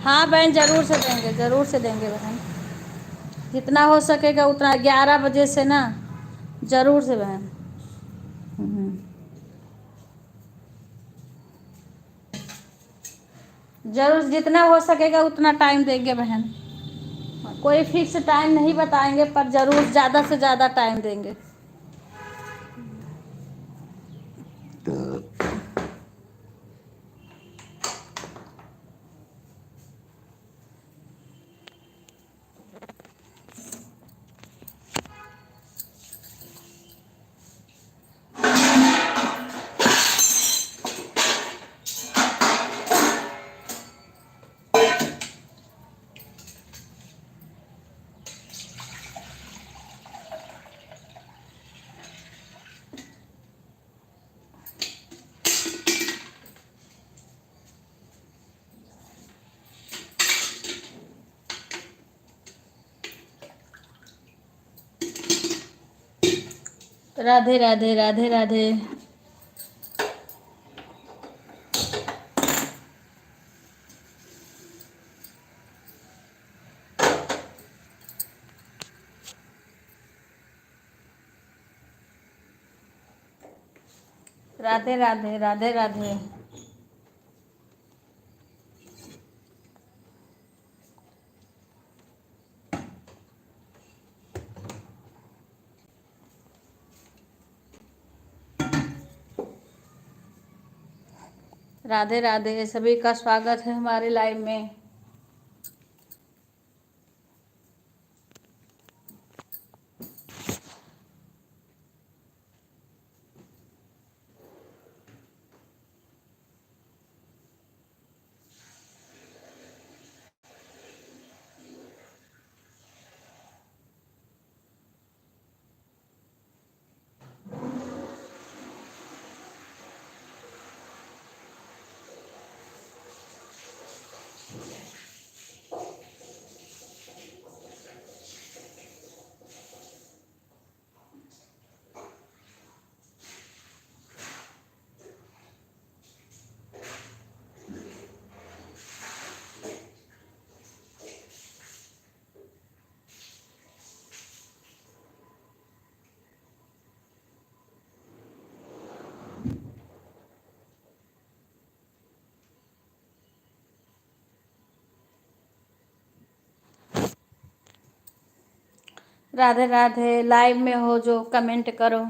हाँ बहन ज़रूर से देंगे, ज़रूर से देंगे बहन, जितना हो सकेगा उतना, 11 बजे से ना, ज़रूर से बहन। ज़रूर, जितना हो सकेगा उतना टाइम देंगे बहन, कोई फिक्स टाइम नहीं बताएंगे, पर ज़रूर ज़्यादा से ज़्यादा टाइम देंगे। राधे राधे, राधे राधे। राधे राधे, राधे राधे। राधे राधे, सभी का स्वागत है हमारे लाइव में। राधे राधे, लाइव में हो जो कमेंट करो।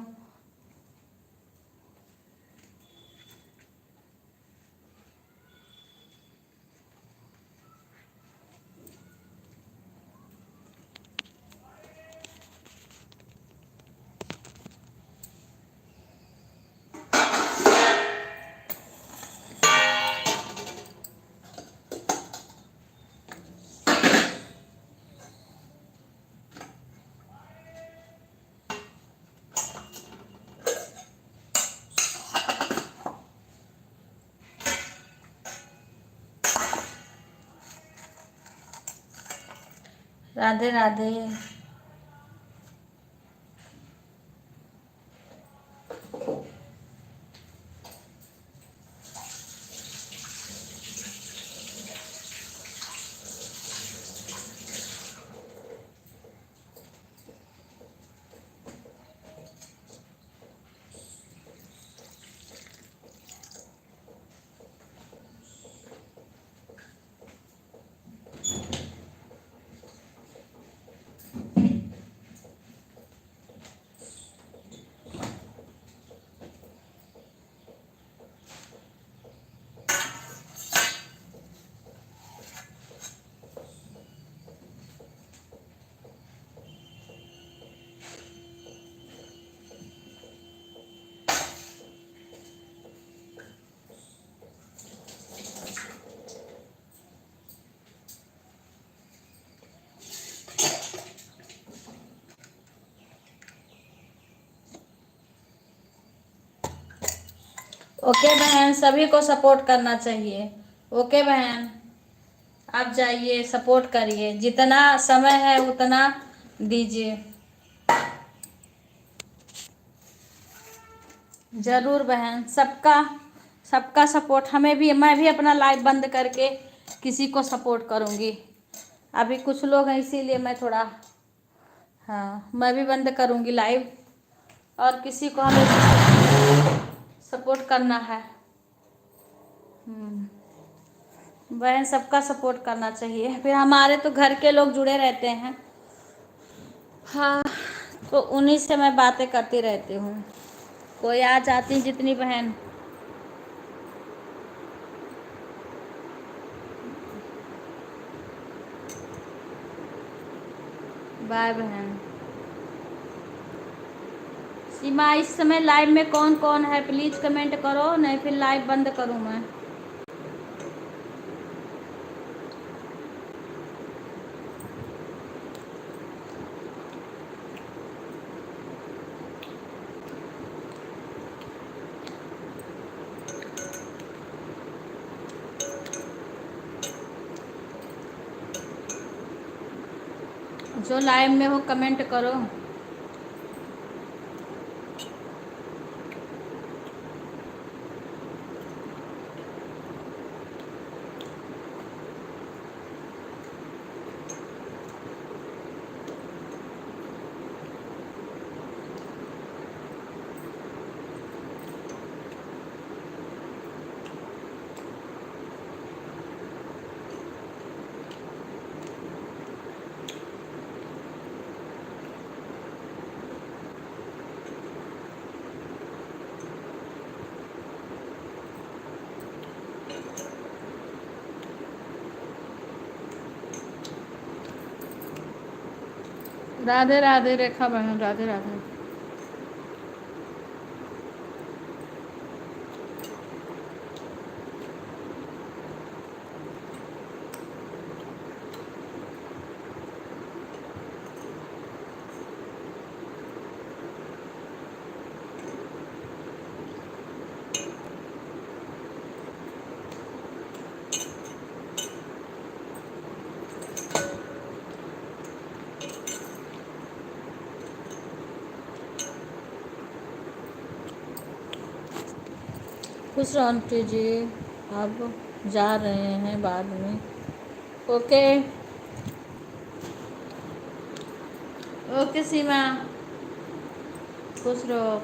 राधे राधे। ओके बहन, सभी को सपोर्ट करना चाहिए। ओके बहन, आप जाइए सपोर्ट करिए, जितना समय है उतना दीजिए। जरूर बहन, सबका सबका सपोर्ट हमें भी, मैं भी अपना लाइव बंद करके किसी को सपोर्ट करूँगी। अभी कुछ लोग हैं इसीलिए मैं थोड़ा, हाँ मैं भी बंद करूँगी लाइव, और किसी को हमें सपोर्ट करना है। बहन सबका सपोर्ट करना चाहिए, फिर हमारे तो घर के लोग जुड़े रहते हैं, हाँ तो उन्हीं से मैं बातें करती रहती हूँ। कोई आ जाती जितनी बहन। बाय बहन। सीमा, इस समय लाइव में कौन कौन है प्लीज कमेंट करो, नहीं फिर लाइव बंद करूँ मैं। जो लाइव में हो कमेंट करो। राधे राधे रेखा बहन, राधे राधे। खुश रहो आंटी जी, अब जा रहे हैं बाद में। ओके ओके सीमा, खुश रहो।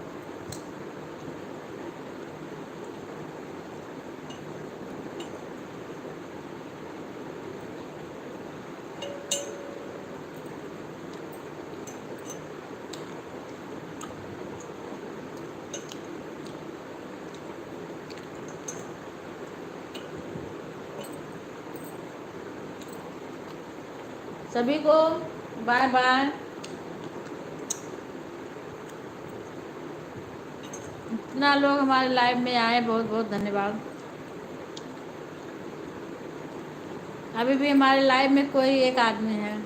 सभी को बाय बाय। इतना लोग हमारे लाइव में आए, बहुत बहुत धन्यवाद। अभी भी हमारे लाइव में कोई एक आदमी है।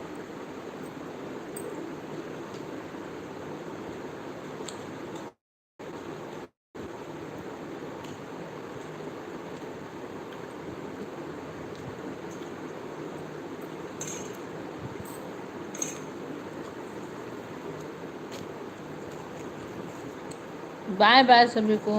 बाय बाय सभी को।